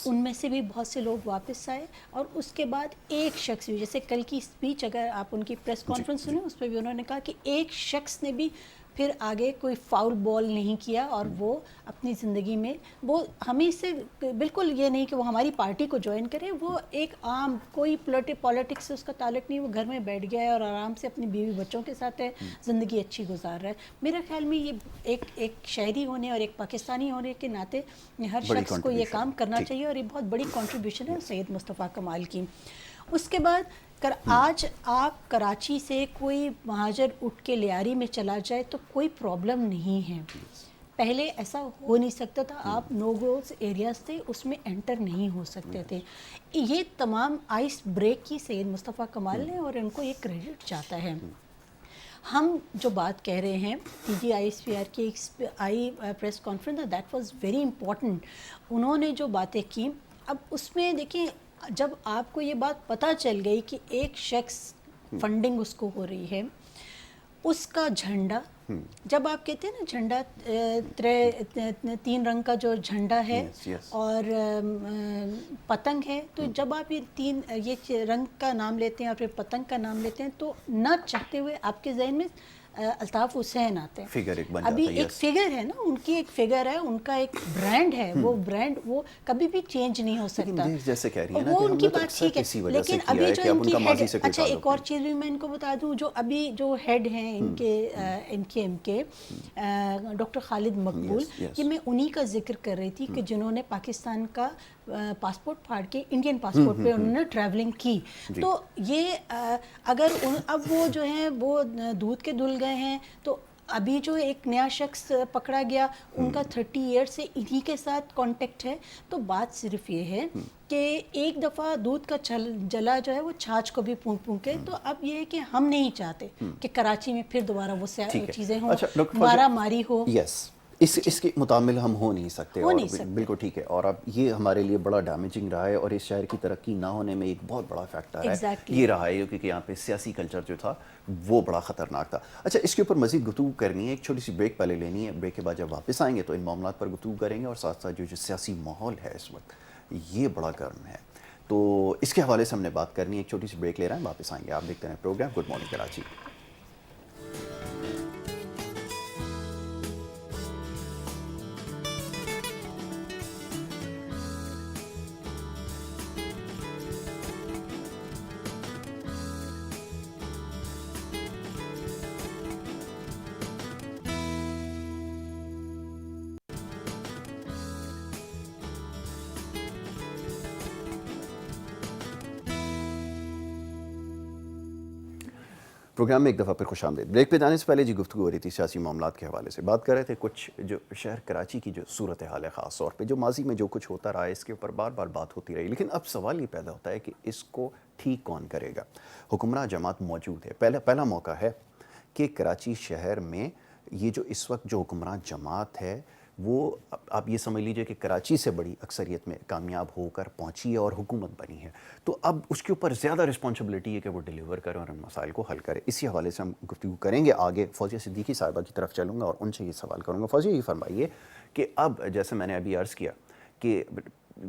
ان میں سے بھی بہت سے لوگ واپس آئے. اور اس کے بعد ایک شخص بھی، جیسے کل کی اسپیچ اگر آپ ان کی پریس کانفرنس سنیں، اس پہ بھی انہوں نے کہا کہ ایک شخص نے بھی پھر آگے کوئی فاؤل بال نہیں کیا، اور وہ اپنی زندگی میں وہ ہمیں سے بالکل یہ نہیں کہ وہ ہماری پارٹی کو جوائن کرے، وہ ایک عام کوئی پولیٹکس سے اس کا تعلق نہیں، وہ گھر میں بیٹھ گیا ہے اور آرام سے اپنی بیوی بچوں کے ساتھ ہے، زندگی اچھی گزار رہا ہے. میرے خیال میں یہ ایک شہری ہونے اور ایک پاکستانی ہونے کے ناطے ہر شخص کو یہ کام کرنا چاہیے، اور یہ بہت بڑی کنٹریبیوشن ہے سید مصطفیٰ کمال کی. اس کے بعد آج آپ کراچی سے کوئی مہاجر اٹھ کے لیاری میں چلا جائے تو کوئی پرابلم نہیں ہے. پہلے ایسا ہو نہیں سکتا تھا، آپ نو گوز ایریاز تھے، اس میں انٹر نہیں ہو سکتے تھے. یہ تمام آئس بریک کی سید مصطفیٰ کمال نے، اور ان کو یہ کریڈٹ جاتا ہے. ہم جو بات کہہ رہے ہیں D G I S P R کی آئی press conference, that was very important. انہوں نے جو باتیں کی، اب اس میں دیکھیں جب آپ کو یہ بات پتہ چل گئی کہ ایک شخص فنڈنگ اس کو ہو رہی ہے، اس کا جھنڈا، جب آپ کہتے ہیں نا جھنڈا 3 رنگ کا جو جھنڈا ہے اور پتنگ ہے، تو جب آپ یہ رنگ کا نام لیتے ہیں اور پھر پتنگ کا نام لیتے ہیں تو نہ چاہتے ہوئے آپ کے ذہن میں الطاف حسین آتے ہیں. ابھی ایک فگر ہے نا، ان کی ایک فگر ہے، ان کا ایک برانڈ ہے، وہ برانڈ وہ کبھی بھی چینج نہیں ہو سکتا. جیسے کہہ رہی ہیں وہ ان کی بات ٹھیک ہے، لیکن ابھی جو ان کی ہیڈ، اچھا ایک اور چیز بھی میں ان کو بتا دوں، جو ابھی جو ہیڈ ہیں ان کے ڈاکٹر خالد مقبول، یہ میں انہی کا ذکر کر رہی تھی کہ جنہوں نے پاکستان کا پاسپورٹ پھاڑ کے انڈین پاسپورٹ پہ انہوں نے ٹریولنگ کی. تو یہ اگر اب وہ جو ہیں وہ دودھ کے دھل گئے ہیں، تو ابھی جو ایک نیا شخص پکڑا گیا، ان کا 30 ایئر سے انہی کے ساتھ کانٹیکٹ ہے. تو بات صرف یہ ہے کہ ایک دفعہ دودھ کا جلا جو ہے وہ چھاچھ کو بھی پھونک پھونک کے. تو اب یہ ہے کہ ہم نہیں چاہتے کہ کراچی میں پھر دوبارہ وہ چیزیں ہوں، مارا ماری ہو. اس کے متعامل ہم ہو نہیں سکتے، اور بالکل ٹھیک ہے. اور اب یہ ہمارے لیے بڑا ڈیمیجنگ رہا ہے، اور اس شہر کی ترقی نہ ہونے میں ایک بہت بڑا فیکٹر ہے یہ رہا ہے، کیونکہ یہاں پہ سیاسی کلچر جو تھا وہ بڑا خطرناک تھا. اچھا، اس کے اوپر مزید گفتگو کرنی ہے، ایک چھوٹی سی بریک پہلے لینی ہے. بریک کے بعد جب واپس آئیں گے تو ان معاملات پر گفتگو کریں گے، اور ساتھ ساتھ جو سیاسی ماحول ہے اس وقت یہ بڑا گرم ہے، تو اس کے حوالے سے ہم نے بات کرنی ہے. ایک چھوٹی سی بریک لے رہے ہیں، واپس آئیں گے. آپ دیکھتے ہیں program good morning Karachi. Program میں ایک دفعہ پھر خوش آمدید. بریک پہ جانے سے پہلے جی گفتگو ہو رہی تھی سیاسی معاملات کے حوالے سے. بات کر رہے تھے کچھ جو شہر کراچی کی جو صورتحال ہے، خاص طور پہ جو ماضی میں جو کچھ ہوتا رہا ہے، اس کے اوپر بار بار بات ہوتی رہی. لیکن اب سوال یہ پیدا ہوتا ہے کہ اس کو ٹھیک کون کرے گا؟ حکمراں جماعت موجود ہے. پہلا موقع ہے کہ کراچی شہر میں یہ جو اس وقت جو حکمراں جماعت ہے وہ آپ یہ سمجھ لیجئے کہ کراچی سے بڑی اکثریت میں کامیاب ہو کر پہنچی ہے اور حکومت بنی ہے. تو اب اس کے اوپر زیادہ رسپانسبلٹی ہے کہ وہ ڈیلیور کرے اور ان مسائل کو حل کرے. اسی حوالے سے ہم گفتگو کریں گے. آگے فوزیہ صدیقی صاحبہ کی طرف چلوں گا اور ان سے یہ سوال کروں گا. فوزیہ، یہ فرمائیے کہ اب جیسے میں نے ابھی عرض کیا کہ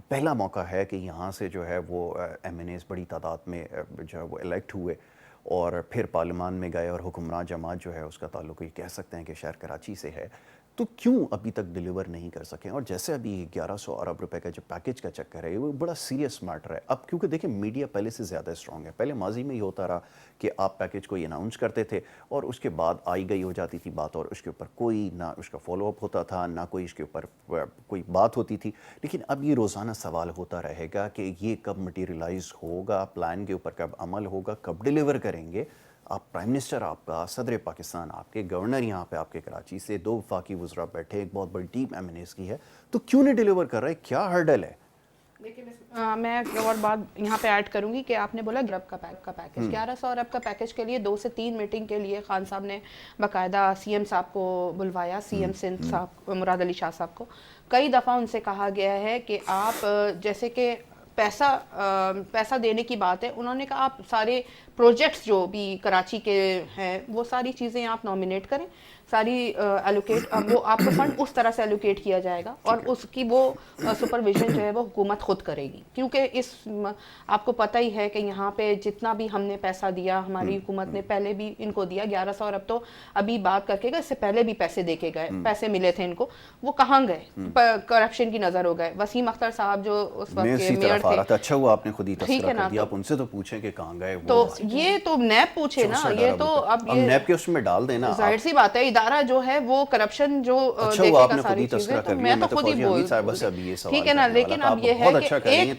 پہلا موقع ہے کہ یہاں سے جو ہے وہ ایم این ایز بڑی تعداد میں جو ہے وہ الیکٹ ہوئے اور پھر پارلیمان میں گئے، اور حکمراں جماعت جو ہے اس کا تعلق یہ کہہ سکتے ہیں کہ شہر کراچی سے ہے. تو کیوں ابھی تک ڈیلیور نہیں کر سکیں؟ اور جیسے ابھی 1100 ارب روپے کا جو پیکیج کا چکر ہے وہ بڑا سیریس میٹر ہے اب، کیونکہ دیکھیں میڈیا پہلے سے زیادہ اسٹرانگ ہے. پہلے ماضی میں یہ ہوتا رہا کہ آپ پیکیج کو اناؤنس کرتے تھے اور اس کے بعد آئی گئی ہو جاتی تھی بات، اور اس کے اوپر کوئی نہ اس کا فالو اپ ہوتا تھا، نہ کوئی اس کے اوپر کوئی بات ہوتی تھی. لیکن اب یہ روزانہ سوال ہوتا رہے گا کہ یہ کب مٹیریلائز ہوگا، پلان کے اوپر کب عمل ہوگا، کب ڈیلیور کریں گے. آپ پرائم منسٹر، آپ کا صدر پاکستان، آپ کے گورنر یہاں پہ آپ کے کراچی سے 2 وفاقی وزراء بیٹھے، ایک بہت بڑی ٹیم ایم این ایز کی ہے، تو کیوں نہیں ڈیلیور کر رہے؟ کیا ہرڈل ہے؟ دیکھیں میں اور بات یہاں پہ ایڈ کروں گی کہ آپ نے بولا ارب کا پیکیج، 1100 ارب کا پیکیج کے لیے 2 سے 3 میٹنگ کے لیے خان صاحب نے باقاعدہ سی ایم صاحب کو بلوایا، سی ایم سندھ صاحب مراد علی شاہ صاحب کو. کئی دفعہ ان سے کہا گیا ہے کہ آپ جیسے کہ پیسہ دینے کی بات ہے، انہوں نے کہا آپ سارے پروجیکٹس جو بھی کراچی کے ہیں وہ ساری چیزیں آپ نامینیٹ کریں، ساری ایلوکیٹ، وہ آپ کو فنڈ اس طرح سے ایلوکیٹ کیا جائے گا اور اس کی وہ سپرویژن جو ہے وہ حکومت خود کرے گی. کیونکہ اس آپ کو پتہ ہی ہے کہ یہاں پہ جتنا بھی ہم نے پیسہ دیا، ہماری حکومت نے پہلے بھی ان کو دیا 1100 ارب، تو ابھی بات کر کے گئے، اس سے پہلے بھی پیسے دے کے گئے، پیسے ملے تھے ان کو، وہ کہاں گئے؟ کرپشن کی نظر ہو گئے. وسیم اختر صاحب جو اس وقت کے میئر تھے، اچھا ہوا آپ نے خود ہی تذکرہ کر دیا، آپ ان سے تو پوچھیں کہ کہاں گئے. تو یہ تو نیب پوچھے نا، یہ تو اب یہ نیب کے اس میں ڈال دینا. ظاہر سی بات ہے ادارہ جو ہے وہ کرپشن جو دیکھے گا ساری چیزیں، تو میں تو خود ہی بول ٹھیک ہے نا. لیکن اب یہ ہے کہ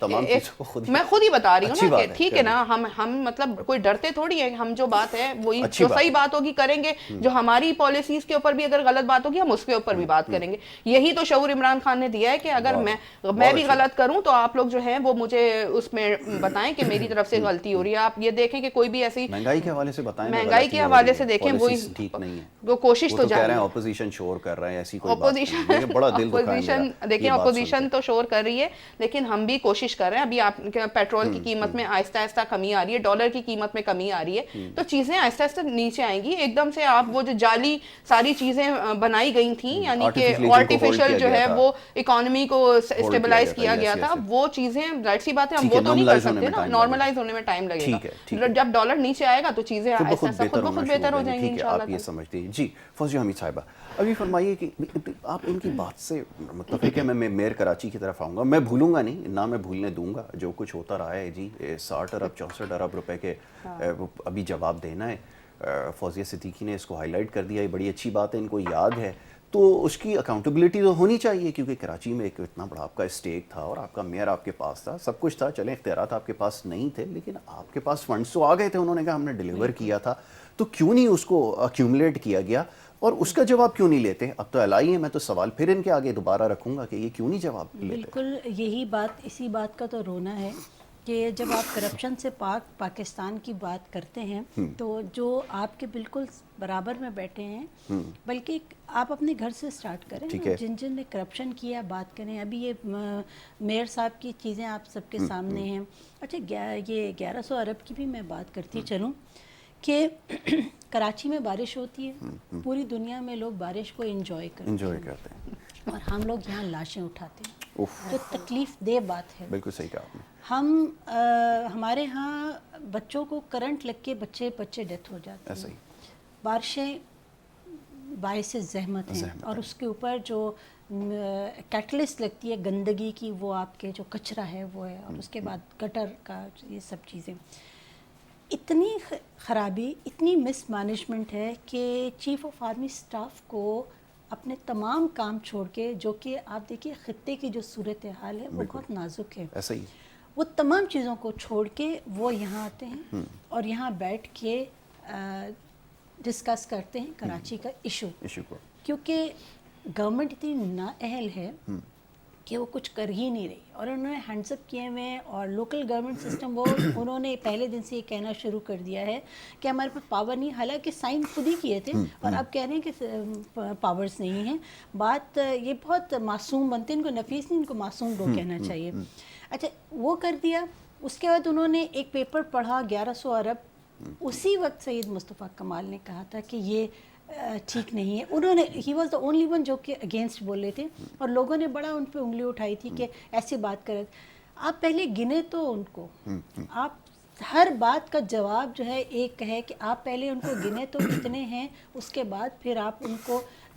میں خود ہی بتا رہی ہوں نا کہ ٹھیک ہے نا، ہم مطلب کوئی ڈرتے تھوڑی ہے، ہم جو بات ہے وہی جو صحیح بات ہوگی کریں گے، جو ہماری پالیسیز کے اوپر بھی اگر غلط بات ہوگی ہم اس کے اوپر بھی بات کریں گے. یہی تو شعور عمران خان نے دیا ہے کہ اگر میں بھی غلط کروں تو آپ لوگ جو ہیں وہ مجھے اس میں بتائیں کہ میری طرف سے غلطی ہو رہی ہے. آپ یہ دیکھیں کہ کوئی بھی ایسی مہنگائی کے حوالے سے بتائیں، مہنگائی کے حوالے سے دیکھیں وہی ٹھیک نہیں ہے، وہ کوشش تو کہہ رہے ہیں اپوزیشن شور کر رہے ہیں، ایسی کوئی بات نہیں ہے. بڑا دل دکھا ہے میرا. دیکھیں اپوزیشن تو شور کر رہی ہے لیکن ہم بھی کوشش کر رہے ہیں. ابھی آپ پیٹرول کی قیمت میں آہستہ آہستہ کمی آ رہی ہے، ڈالر کی قیمت میں کمی آ رہی ہے، تو چیزیں آہستہ آہستہ نیچے آئیں گی. ایک دم سے آپ وہ جو جعلی ساری چیزیں بنائی گئی تھیں، یعنی کہ آرٹیفیشل جو ہے وہ اکانومی کو اسٹیبلائز کیا گیا تھا، وہ چیزیں ظاہر سی بات ہے ہم وہ تو نہیں کر سکتے نا، نارملائز ہونے میں ٹائم لگے گا. جب ڈالر نیچے آئے گا تو چیزیں آہستہ آہستہ خود بخود بہتر ہو جائیں گی انشاءاللہ. آپ یہ سمجھتے ہیں. جی فوزیہ حمید صاحبہ، ابھی فرمائیے کہ آپ ان کی بات سے متفق ہے؟ میں میئر کراچی کی طرف آؤں گا، میں بھولوں گا نہیں، نہ میں بھولنے دوں گا جو کچھ ہوتا رہا ہے. جی 60 ارب 64 ارب روپے کے ابھی جواب دینا ہے. فوزیہ صدیقی نے اس کو ہائی لائٹ کر دیا، یہ بڑی اچھی بات ہے، ان کو یاد ہے. تو اس کی اکاؤنٹیبلٹی تو ہونی چاہیے، کیونکہ کراچی میں ایک اتنا بڑا آپ کا اسٹیک تھا اور آپ کا میئر آپ کے پاس تھا، سب کچھ تھا. چلیں اختیارات آپ کے پاس نہیں تھے لیکن آپ کے پاس فنڈز تو آ گئے تھے، انہوں نے کہا ہم نے ڈیلیور کیا تھا. تو کیوں نہیں اس کو ایکیومولیٹ کیا گیا اور اس کا جواب کیوں نہیں لیتے؟ اب تو الائی ہیں، میں تو سوال پھر ان کے آگے دوبارہ رکھوں گا کہ یہ کیوں نہیں جواب لیتے؟ بالکل یہی بات، اسی بات کا تو رونا ہے کہ جب آپ کرپشن سے پاکستان کی بات کرتے ہیں تو جو آپ کے بالکل برابر میں بیٹھے ہیں، بلکہ آپ اپنے گھر سے سٹارٹ کریں، جن نے کرپشن کیا بات کریں. ابھی یہ میئر صاحب کی چیزیں آپ سب کے سامنے ہیں. اچھا یہ 1100 ارب کی بھی میں بات کرتی چلوں کہ کراچی میں بارش ہوتی ہے، پوری دنیا میں لوگ بارش کو انجوائے کرتے ہیں اور ہم لوگ یہاں لاشیں اٹھاتے ہیں. تو تکلیف دہ بات ہے. بالکل صحیح کہا آپ نے. ہمارے ہاں بچوں کو کرنٹ لگ کے بچے ڈیتھ ہو جاتے ہیں. بارشیں باعث زحمت ہیں اور اس کے اوپر جو کیٹلسٹ لگتی ہے گندگی کی، وہ آپ کے جو کچرا ہے وہ ہے، اور اس کے بعد گٹر کا یہ سب چیزیں. اتنی خرابی، اتنی مس مینجمنٹ ہے کہ چیف آف آرمی سٹاف کو اپنے تمام کام چھوڑ کے، جو کہ آپ دیکھیے خطے کی جو صورتحال ہے وہ بہت نازک ہے، ایسا ہی وہ تمام چیزوں کو چھوڑ کے وہ یہاں آتے ہیں اور یہاں بیٹھ کے ڈسکس کرتے ہیں کراچی کا ایشو کو. کیونکہ گورنمنٹ اتنی نااہل ہے کہ وہ کچھ کر ہی نہیں رہی، اور انہوں نے ہینڈز اپ کیے ہوئے ہیں. اور لوکل گورنمنٹ سسٹم انہوں نے پہلے دن سے یہ کہنا شروع کر دیا ہے کہ ہمارے پاس پاور نہیں، حالانکہ سائن خود ہی کیے تھے اور اب کہہ رہے ہیں کہ پاورز نہیں ہیں. بات یہ بہت معصوم بنتے ہیں، ان کو نفیس نہیں، ان کو معصوم لوگ کہنا چاہیے. اچھا وہ کر دیا. اس کے بعد انہوں نے ایک پیپر پڑھا 1100 ارب. اسی وقت سید مصطفیٰ کمال نے کہا تھا کہ یہ ٹھیک نہیں ہے. انہوں نے he was the only one جو کہ اگینسٹ بولے تھے، اور لوگوں نے بڑا ان پہ انگلی اٹھائی تھی کہ ایسی بات کرے. آپ پہلے گنے تو ان کو، آپ ہر بات کا جواب جو ہے ایک ہے کہ آپ پہلے ان کو گنے تو کتنے ہیں، اس کے بعد پھر آپ ان کو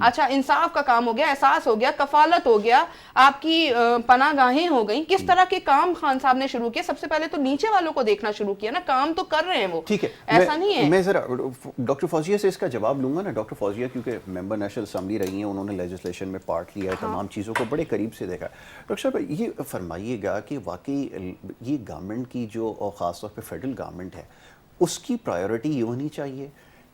اچھا انصاف کا کام ہو گیا, احساس ہو گیا, کفالت ہو گیا, آپ کی پناہ گاہیں ہو گئیں, کس طرح کے کام خان صاحب نے شروع کیا. سب سے پہلے تو نیچے والوں کو دیکھنا شروع کیا نا, کام تو کر رہے ہیں وہ, ٹھیک ہے. ایسا نہیں ہے. میں ذرا ڈاکٹر فوزیہ سے اس کا جواب لوں گا نا. ڈاکٹر فوزیہ کیونکہ ممبر نیشنل اسمبلی رہی ہیں, انہوں نے لیجسلیشن میں پارٹ لیا ہے, تمام چیزوں کو بڑے قریب سے دیکھا. ڈاکٹر صاحب یہ فرمائیے گا کہ واقعی یہ گورنمنٹ کی جو خاص طور پہ فیڈرل گورنمنٹ ہے, اس کی پرائیورٹی یہ ہونی چاہیے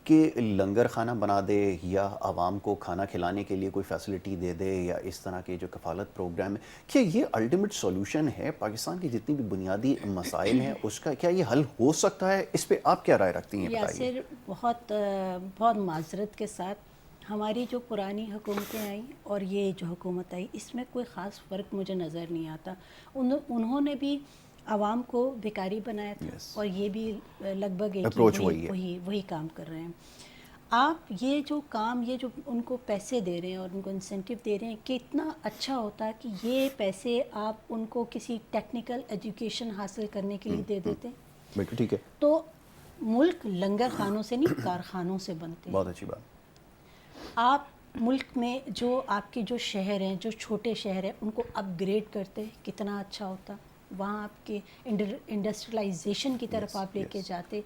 کہ لنگر خانہ بنا دے یا عوام کو کھانا کھلانے کے لیے کوئی فیسلٹی دے دے, یا اس طرح کے جو کفالت پروگرام ہے, کیا یہ الٹیمیٹ سولوشن ہے پاکستان کی جتنی بھی بنیادی مسائل ہیں اس کا, کیا یہ حل ہو سکتا ہے؟ اس پہ آپ کیا رائے رکھتی ہیں, بتائیے. یاسر, بہت معذرت کے ساتھ ہماری جو پرانی حکومتیں آئیں اور یہ جو حکومت آئی, اس میں کوئی خاص فرق مجھے نظر نہیں آتا. انہوں نے بھی عوام کو بیکاری بنایا تھا, اور یہ بھی لگ بھگ ایک وہی کام کر رہے ہیں. آپ یہ جو کام, یہ جو ان کو پیسے دے رہے ہیں اور ان کو انسینٹیو دے رہے ہیں, کہ اتنا اچھا ہوتا کہ یہ پیسے آپ ان کو کسی ٹیکنیکل ایجوکیشن حاصل کرنے کے لیے دے دیتے. بالکل ٹھیک ہے. تو ملک لنگر خانوں سے نہیں, کارخانوں سے بنتے ہیں. بہت اچھی بات. آپ ملک میں جو آپ کے جو شہر ہیں, جو چھوٹے شہر ہیں, ان کو اپ گریڈ کرتے, کتنا اچھا ہوتا. وہاں آپ کے انڈسٹریلائزیشن کی طرف آپ لے کے جاتے,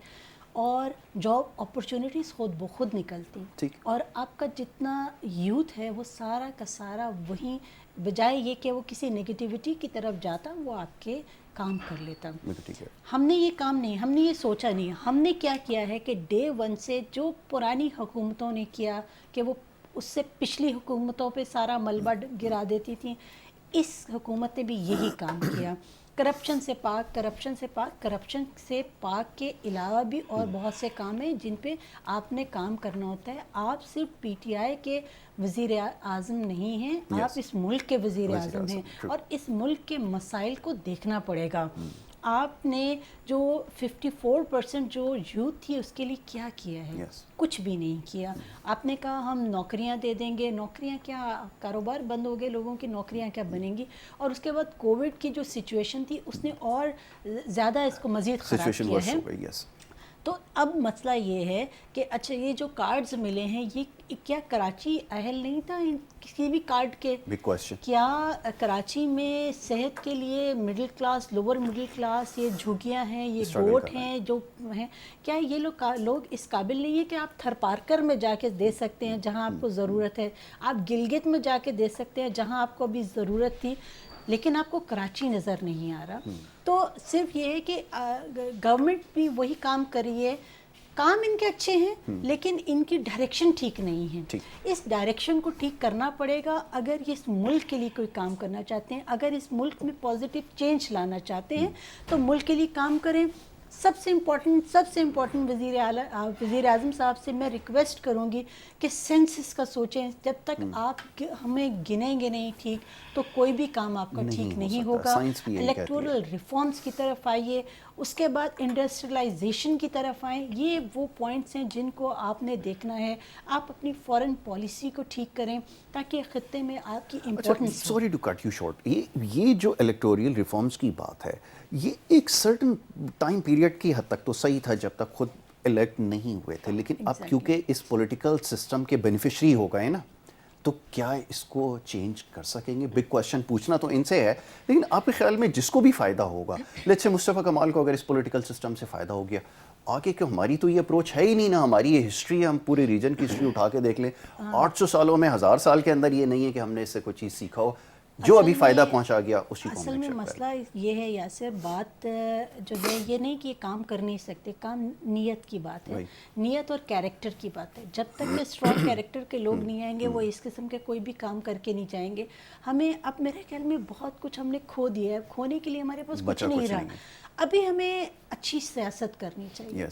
اور جاب اپرچونیٹیز خود بخود نکلتی, اور آپ کا جتنا یوتھ ہے وہ سارا کا سارا وہیں, بجائے یہ کہ وہ کسی نگیٹیوٹی کی طرف جاتا, وہ آپ کے کام کر لیتا. ہم نے یہ کام نہیں, ہم نے یہ سوچا نہیں. ہم نے کیا کیا ہے کہ ڈے ون سے جو پرانی حکومتوں نے کیا, کہ وہ اس سے پچھلی حکومتوں پہ سارا ملبہ گرا دیتی تھیں, اس حکومت نے بھی یہی کام کیا. کرپشن سے پاک, کرپشن سے پاک, کرپشن سے پاک کے علاوہ بھی اور بہت سے کام ہیں جن پہ آپ نے کام کرنا ہوتا ہے. آپ صرف پی ٹی آئی کے وزیر اعظم نہیں ہیں, آپ اس ملک کے وزیر اعظم ہیں, اور اس ملک کے مسائل کو دیکھنا پڑے گا. آپ نے جو 54% جو یوتھ تھی اس کے لیے کیا کیا ہے؟ کچھ بھی نہیں کیا. آپ نے کہا ہم نوکریاں دے دیں گے, نوکریاں کیا, کاروبار بند ہو گئے, لوگوں کی نوکریاں کیا بنیں گی. اور اس کے بعد کووڈ کی جو سچویشن تھی اس نے اور زیادہ اس کو مزید خراب کیا ہے. تو اب مسئلہ یہ ہے کہ اچھا یہ جو کارڈز ملے ہیں, یہ کیا کراچی اہل نہیں تھا کسی بھی کارڈ کے؟ کیا کراچی میں صحت کے لیے middle class, lower middle class, یہ جھگیاں ہیں, یہ گوٹ ہیں جو ہیں, کیا یہ لوگ اس قابل نہیں ہے کہ آپ تھر پارکر میں جا کے دے سکتے ہیں جہاں آپ کو ضرورت ہے, آپ گلگت میں جا کے دے سکتے ہیں جہاں آپ کو ابھی ضرورت تھی, لیکن آپ کو کراچی نظر نہیں آ رہا. تو صرف یہ ہے کہ گورنمنٹ بھی وہی کام کر رہی ہے, کام ان کے اچھے ہیں لیکن ان کی ڈائریکشن ٹھیک نہیں ہے. اس ڈائریکشن کو ٹھیک کرنا پڑے گا اگر یہ اس ملک کے لیے کوئی کام کرنا چاہتے ہیں, اگر اس ملک میں پازیٹیو چینج لانا چاہتے ہیں تو ملک کے لیے کام کریں. سب سے امپورٹنٹ وزیر اعظم صاحب سے میں ریکویسٹ کروں گی کہ سینسس کا سوچیں. جب تک آپ ہمیں گنیں گے نہیں ٹھیک تو کوئی بھی کام آپ کا ٹھیک نہیں ہوگا. الیکٹورل ریفارمز کی طرف آئیے, اس کے بعد انڈسٹریلائزیشن کی طرف آئیں. یہ وہ پوائنٹس ہیں جن کو آپ نے دیکھنا ہے. آپ اپنی فورن پالیسی کو ٹھیک کریں تاکہ خطے میں آپ کی importance. Sorry to cut you short, یہ جو الیکٹوریل ریفارمز کی بات ہے, یہ ایک سرٹن ٹائم پیریڈ کی حد تک تو صحیح تھا جب تک خود الیکٹ نہیں ہوئے تھے, لیکن اب کیونکہ اس پولیٹیکل سسٹم کے بینیفیشری ہو گئے نا, تو کیا اس کو چینج کر سکیں گے؟ بگ کوشچن پوچھنا تو ان سے ہے, لیکن آپ کے خیال میں جس کو بھی فائدہ ہوگا, لیٹس سے مصطفیٰ کمال کو اگر اس پولیٹیکل سسٹم سے فائدہ ہو گیا آگے, کہ ہماری تو یہ اپروچ ہے ہی نہیں نا, ہماری یہ ہسٹری ہے, ہم پورے ریجن کی ہسٹری اٹھا کے دیکھ لیں, 800 سالوں میں 1000 سال کے اندر یہ نہیں ہے کہ ہم نے اس سے کوئی چیز سیکھا ہو, جو ابھی فائدہ پہنچا گیا اسی کو. اصل میں مسئلہ یہ ہے یاسر, بات جو ہے یہ نہیں کہ یہ کام کر نہیں سکتے, کام نیت کی بات ہے, نیت اور کیریکٹر کی بات ہے. جب تک کہ اسٹرانگ کیریکٹر کے لوگ نہیں آئیں گے وہ اس قسم کے کوئی بھی کام کر کے نہیں جائیں گے. ہمیں اب میرے خیال میں بہت کچھ ہم نے کھو دیا ہے, کھونے کے لیے ہمارے پاس کچھ نہیں رہا. ابھی ہمیں اچھی سیاست کرنی چاہیے,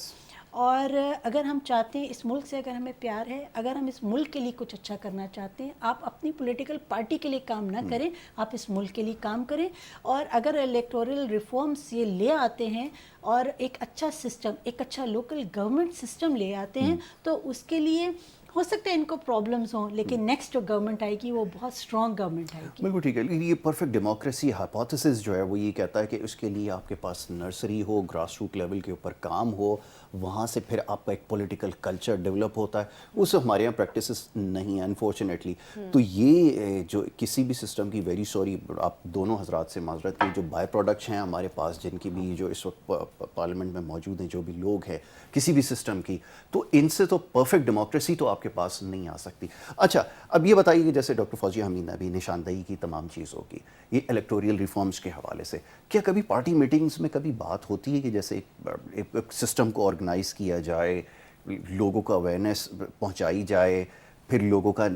اور اگر ہم چاہتے ہیں اس ملک سے, اگر ہمیں پیار ہے, اگر ہم اس ملک کے لیے کچھ اچھا کرنا چاہتے ہیں, آپ اپنی پولیٹیکل پارٹی کے لیے کام نہ کریں, آپ اس ملک کے لیے کام کریں. اور اگر الیکٹورل ریفارمز یہ لے آتے ہیں اور ایک اچھا سسٹم, ایک اچھا لوکل گورنمنٹ سسٹم لے آتے ہیں, تو اس کے لیے ہو سکتا ہے ان کو پرابلمز ہوں, لیکن نیکسٹ جو گورنمنٹ آئے گی وہ بہت اسٹرانگ گورنمنٹ آئے گی. بالکل ٹھیک ہے. یہ پرفیکٹ ڈیموکریسی ہائپوتھسس جو ہے وہ یہ کہتا ہے کہ اس کے لیے آپ کے پاس نرسری ہو, گراس روٹ لیول کے اوپر کام ہو, وہاں سے پھر آپ کا ایک پولیٹیکل کلچر ڈیولپ ہوتا ہے، وہ سب ہمارے یہاں پریکٹسز نہیں ہیں انفارچونیٹلی. تو یہ جو کسی بھی سسٹم کی، ویری سوری آپ دونوں حضرات سے معذرت کی، جو بائی پروڈکٹس ہیں ہمارے پاس، جن کی بھی جو اس وقت پارلیمنٹ میں موجود ہیں جو بھی لوگ ہیں کسی بھی سسٹم کی، تو ان سے تو پرفیکٹ ڈیموکریسی تو آپ کے پاس نہیں آ سکتی. اچھا اب یہ بتائیے کہ جیسے ڈاکٹر فوزیہ حمید نے ابھی نشاندہی کی تمام چیزوں کی، یہ الیکٹوریل ریفارمز کے حوالے سے، کیا کبھی پارٹی میٹنگز میں کبھی بات ہوتی ہے کہ جیسے ایک سسٹم کو آرگنائز کیا جائے، لوگوں کو اویئرنیس پہنچائی جائے، پھر لوگوں کا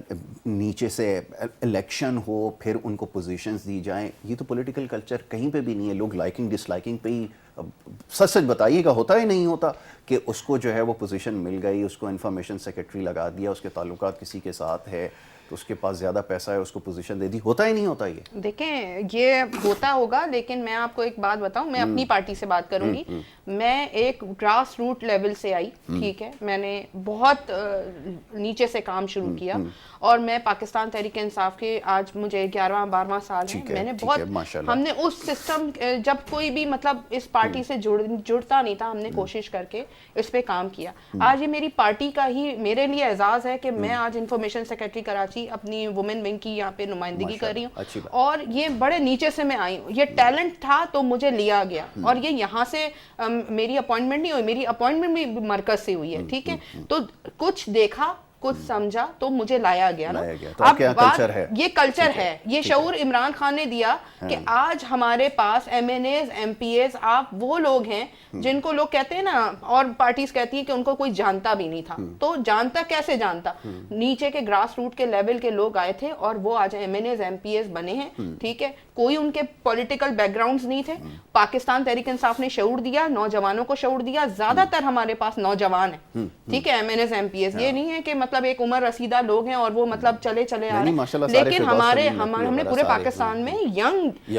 نیچے سے الیکشن ہو، پھر ان کو پوزیشنز دی جائیں؟ یہ تو پولیٹیکل کلچر کہیں پہ بھی نہیں ہے. لوگ لائکنگ ڈس لائکنگ پہ ہی، سچ سچ بتائیے گا ہوتا ہی نہیں ہوتا کہ اس کو جو ہے وہ پوزیشن مل گئی، اس کو انفارمیشن سیکرٹری لگا دیا، اس کے تعلقات کسی کے ساتھ ہے تو اس کے پاس زیادہ پیسہ ہے، اس کو پوزیشن دے دی. ہوتا ہی نہیں ہوتا یہ. دیکھیں یہ ہوتا ہوگا، لیکن میں آپ کو ایک بات بتاؤں، میں اپنی پارٹی سے بات کروں گی. میں ایک گراس روٹ لیول سے آئی، ٹھیک ہے، میں نے بہت نیچے سے کام شروع کیا، اور میں پاکستان تحریک انصاف کے آج مجھے 11واں-12واں سال ہے. میں نے بہت، ہم نے اس سسٹم، جب کوئی بھی مطلب اس پارٹی سے جڑتا نہیں تھا، ہم نے کوشش کر کے اس پہ کام کیا. آج یہ میری پارٹی کا ہی میرے لیے اعزاز ہے کہ میں آج انفارمیشن سیکرٹری کراچی اپنی وومن ونگ کی یہاں پہ نمائندگی کر رہی ہوں، اور یہ بڑے نیچے سے میں آئی ہوں. یہ ٹیلنٹ تھا تو مجھے لیا گیا، اور یہ یہاں سے میری اپوائنٹمنٹ نہیں ہوئی، میری اپوائنٹمنٹ بھی مرکز سے ہوئی ہے، ٹھیک ہے. تو کچھ دیکھا، کچھ سمجھا، تو مجھے لایا گیا نا. اب بات یہ کلچر ہے، یہ شعور عمران خان نے دیا کہ آج ہمارے پاس M N as, M P As, آپ وہ لوگ ہیں جن کو لوگ کہتے ہیں نا، اور پارٹیز کہتی ہیں کہ ان کو کوئی جانتا بھی نہیں تھا. تو جانتا کیسے جانتا؟ نیچے کے گراس روٹ کے لیول کے لوگ آئے تھے اور وہ آج M N as, M P as بنے ہیں، ٹھیک ہے. کوئی ان کے پولیٹیکل بیک گراؤنڈز نہیں تھے. پاکستان تحریک انصاف نے شعور دیا، نوجوانوں کو شعور دیا. زیادہ تر ہمارے پاس نوجوان ہیں، ٹھیک ہے، M N as, M P as. یہ نہیں ہے کہ مطلب ایک عمر رسیدہ لوگ ہیں اور وہ مطلب چلے آ رہے ہیں. لیکن ہم نے پورے پاکستان میں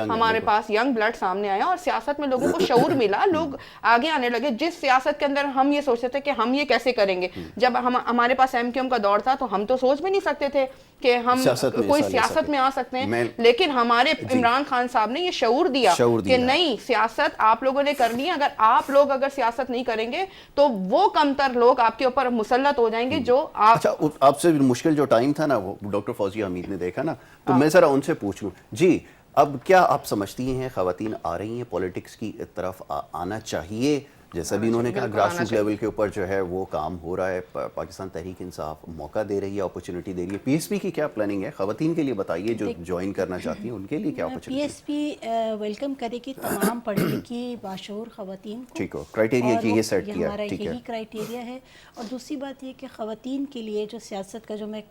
ہمارے پاس ینگ بلڈ سامنے آیا، اور سیاست میں لوگوں کو شعور ملا، لوگ آگے آنے لگے. جس سیاست کے اندر ہم یہ سوچتے تھے کہ ہم یہ کیسے کریں گے، جب ہمارے پاس ایم کیو ایم کا دور تھا تو ہم تو سوچ بھی نہیں سکتے تھے کہ ہم کوئی سیاست میں آ سکتے ہیں. لیکن ہمارے عمران خان صاحب نے یہ شعور دیا کہ نہیں، سیاست آپ لوگوں نے کرنی ہے. اگر آپ لوگ سیاست نہیں کریں گے تو وہ کمتر لوگ آپ کے اوپر مسلط ہو جائیں گے. جو آپ سے مشکل جو ٹائم تھا نا، وہ ڈاکٹر فوزیہ حمید نے دیکھا نا، تو میں ذرا ان سے پوچھ لوں جی، اب کیا آپ سمجھتی ہیں خواتین آ رہی ہیں پولیٹکس کی طرف آنا چاہیے؟ جیسا بھی انہوں نے کہا گراس روٹ لیول کے اوپر جو ہے وہ کام ہو رہا ہے، پاکستان تحریک انصاف موقع دے رہی ہے، اپرچونٹی دے رہی ہے. پی ایس پی کی کیا پلاننگ ہے خواتین کے لیے؟ بتائیے، جو جوائن کرنا چاہتی ہیں ان کے لیے کیا opportunity? P S P welcome کرے گی تمام پڑھی لکھی باشعور خواتین کو. ٹھیک ہو، کرائٹیریا کی یہ سیٹ کیا ہے، ہمارا یہی کرائٹیریا ہے. اور دوسری بات یہ کہ خواتین کے لیے جو سیاست کا، جو میں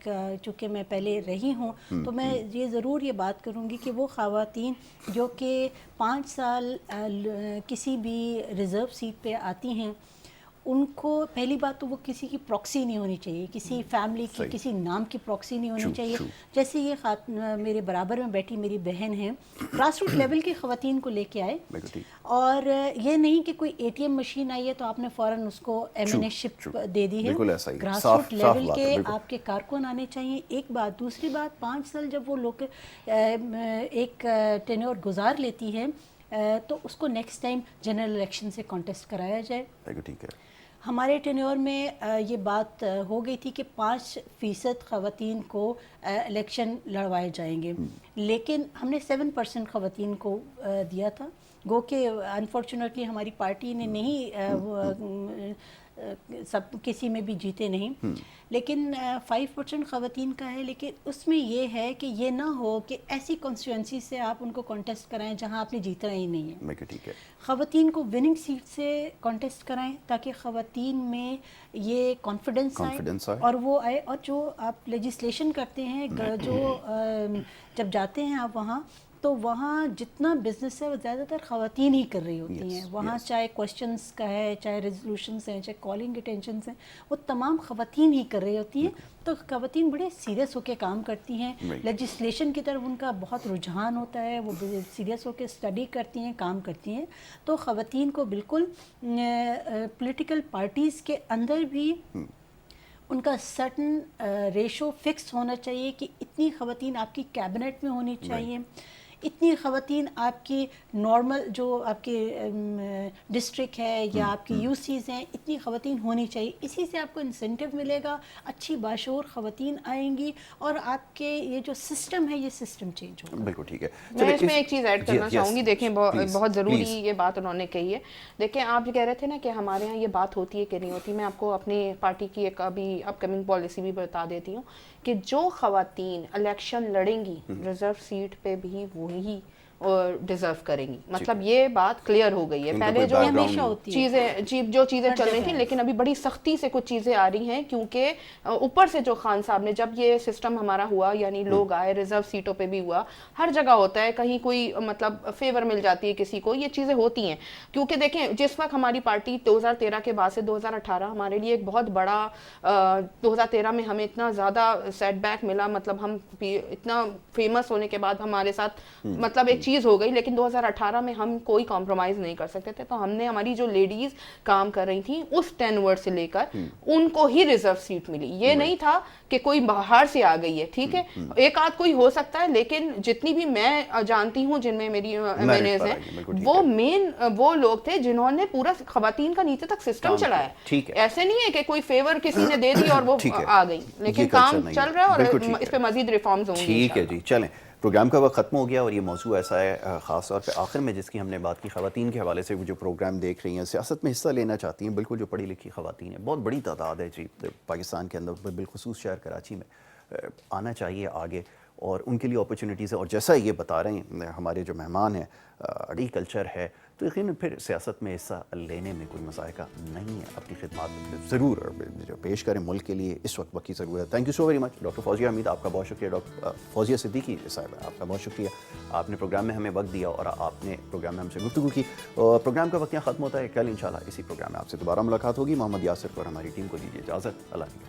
چونکہ میں پہلے رہی ہوں، تو میں یہ ضرور یہ بات کروں گی کہ وہ خواتین جو کہ 5 سال کسی بھی ریزرو سیٹ پہ آتی ہیں، ان کو پہلی بات تو وہ کسی کی پراکسی نہیں ہونی چاہیے، کسی فیملی کی، کسی نام کی پراکسی نہیں ہونی چاہیے. جیسے یہ میرے برابر میں بیٹھی میری بہن ہیں، گراس روٹ لیول کی خواتین کو لے کے آئے، اور یہ نہیں کہ کوئی A T M machine I ہے تو آپ نے فوراً اس کو ایم این اے شپ دے دی ہے. گراس روٹ لیول کے آپ کے کارکن آنے چاہیے. ایک بات. دوسری بات، 5 سال جب وہ لوگ ایک ٹینیور گزار لیتی ہے تو اس کو نیکسٹ ٹائم جنرل الیکشن سے کانٹیسٹ کرایا جائے. ٹھیک ہے. ہمارے ٹینیور میں یہ بات ہو گئی تھی کہ 5% خواتین کو الیکشن لڑوائے جائیں گے، لیکن ہم نے 7% خواتین کو دیا تھا. گو کہ انفارچونیٹلی ہماری پارٹی نے نہیں سب کسی میں بھی جیتے نہیں، لیکن 5% خواتین کا ہے. لیکن اس میں یہ ہے کہ یہ نہ ہو کہ ایسی کانسٹیچوئنسی سے آپ ان کو کانٹیسٹ کرائیں جہاں آپ نے جیتنا ہی نہیں ہے. ٹھیک ہے. خواتین کو وننگ سیٹ سے کانٹیسٹ کرائیں تاکہ خواتین میں یہ کانفیڈنس آئے اور وہ آئے. اور جو آپ لیجسلیشن کرتے ہیں، جو جب جاتے ہیں آپ وہاں، تو وہاں جتنا بزنس ہے وہ زیادہ تر خواتین ہی کر رہی ہوتی ہیں. وہاں چاہے کوشچنس کا ہے، چاہے ریزولوشنس ہیں، چاہے کالنگ اٹینشنس ہیں، وہ تمام خواتین ہی کر رہی ہوتی ہیں. تو خواتین بڑے سیریس ہو کے کام کرتی ہیں. لیجسلیشن کی طرف ان کا بہت رجحان ہوتا ہے، وہ سیریس ہو کے اسٹڈی کرتی ہیں، کام کرتی ہیں. تو خواتین کو بالکل پولیٹیکل پارٹیز کے اندر بھی ان کا سرٹن ریشو فکس ہونا چاہیے کہ اتنی خواتین آپ کی کیبنٹ میں ہونی چاہیے، اتنی خواتین آپ کی نارمل جو آپ کی ڈسٹرکٹ ہے یا آپ کی یو سیز ہیں, اتنی خواتین ہونی چاہیے. اسی سے آپ کو انسینٹو ملے گا, اچھی باشعور خواتین آئیں گی اور آپ کے یہ جو سسٹم ہے یہ سسٹم چینج ہوگا. بالکل ٹھیک ہے. میں اس میں ایک چیز ایڈ کرنا چاہوں گی, دیکھیں بہت ضروری یہ بات انہوں نے کہی ہے. دیکھیں آپ کہہ رہے تھے نا کہ ہمارے یہاں یہ بات ہوتی ہے کہ نہیں ہوتی. میں آپ کو اپنی پارٹی کی ایک ابھی اپ کمنگ پالیسی بھی بتا دیتی ہوں کہ جو خواتین الیکشن لڑیں گی ریزرو سیٹ پہ بھی وہی ڈیزرو کریں گی. مطلب یہ بات کلیئر ہو گئی ہے. پہلے جو ہمیشہ ہوتی ہے چیزیں جو چیزیں چل رہی تھیں, لیکن ابھی بڑی سختی سے کچھ چیزیں آ رہی ہیں, کیونکہ اوپر سے جو خان صاحب نے جب یہ سسٹم ہمارا ہوا, یعنی لوگ آئے, ریزرو سیٹوں پہ بھی ہوا, ہر جگہ ہوتا ہے, کہیں کوئی مطلب فیور مل جاتی ہے کسی کو, یہ چیزیں ہوتی ہیں. کیونکہ دیکھیں جس وقت ہماری پارٹی 2013 کے بعد سے 2018 ہمارے لیے ایک بہت بڑا 2013 میں ہمیں اتنا زیادہ سیٹ بیک ملا, مطلب ہم اتنا فیمس ہونے کے بعد ہمارے ساتھ مطلب ایک چیز ہو گئی, لیکن 2018 میں ہم کوئی کمپرومائز نہیں کر سکتے تھے. تو ہم نے ہماری جو لیڈیز کام کر رہی تھیں اس 10 ورڈ سے لے کر ان کو ہی ریزرو سیٹ ملی. یہ نہیں تھا کہ کوئی باہر سے آ گئی ہے, ٹھیک ہے, ایک آدھ کوئی ہو سکتا ہے, لیکن جتنی بھی میں جانتی ہوں جن میں میری ایم ایل ایز ہیں, وہ مین وہ لوگ تھے جنہوں نے پورا خواتین کا نیچے تک سسٹم چلایا. ایسے نہیں ہے کہ کوئی فیور کسی نے دے دی اور وہ آ گئی, لیکن کام چل رہا ہے اور اس پہ مزید ریفارمز ہوں گے. ٹھیک ہے جی, چلیں پروگرام کا وقت ختم ہو گیا اور یہ موضوع ایسا ہے خاص طور پہ آخر میں جس کی ہم نے بات کی, خواتین کے حوالے سے جو پروگرام دیکھ رہی ہیں, سیاست میں حصہ لینا چاہتی ہیں, بالکل جو پڑھی لکھی خواتین ہیں, بہت بڑی تعداد ہے جی پاکستان کے اندر, بالخصوص شہر کراچی میں آنا چاہیے آگے, اور ان کے لیے اپرچونیٹیز ہیں. اور جیسا یہ بتا رہے ہیں ہمارے جو مہمان ہیں, اڑی کلچر ہے, تو یقیناً پھر سیاست میں حصہ لینے میں کوئی مذائقہ نہیں ہے. اپنی خدمات ضرور جو پیش کریں ملک کے لیے, اس وقت کی ضرورت. Thank you so very much doctor Fouzia Hameed, آپ کا بہت شکریہ. ڈاکٹر فوزیہ صدیقی صاحبہ, آپ کا بہت شکریہ, آپ نے پروگرام میں ہمیں وقت دیا اور آپ نے پروگرام میں ہم سے گفتگو کی. پروگرام کا وقت یہاں ختم ہوتا ہے, کل انشاءاللہ اسی پروگرام میں آپ سے دوبارہ ملاقات ہوگی. محمد یاسر اور ہماری ٹیم کو دیجیے اجازت. اللہ کے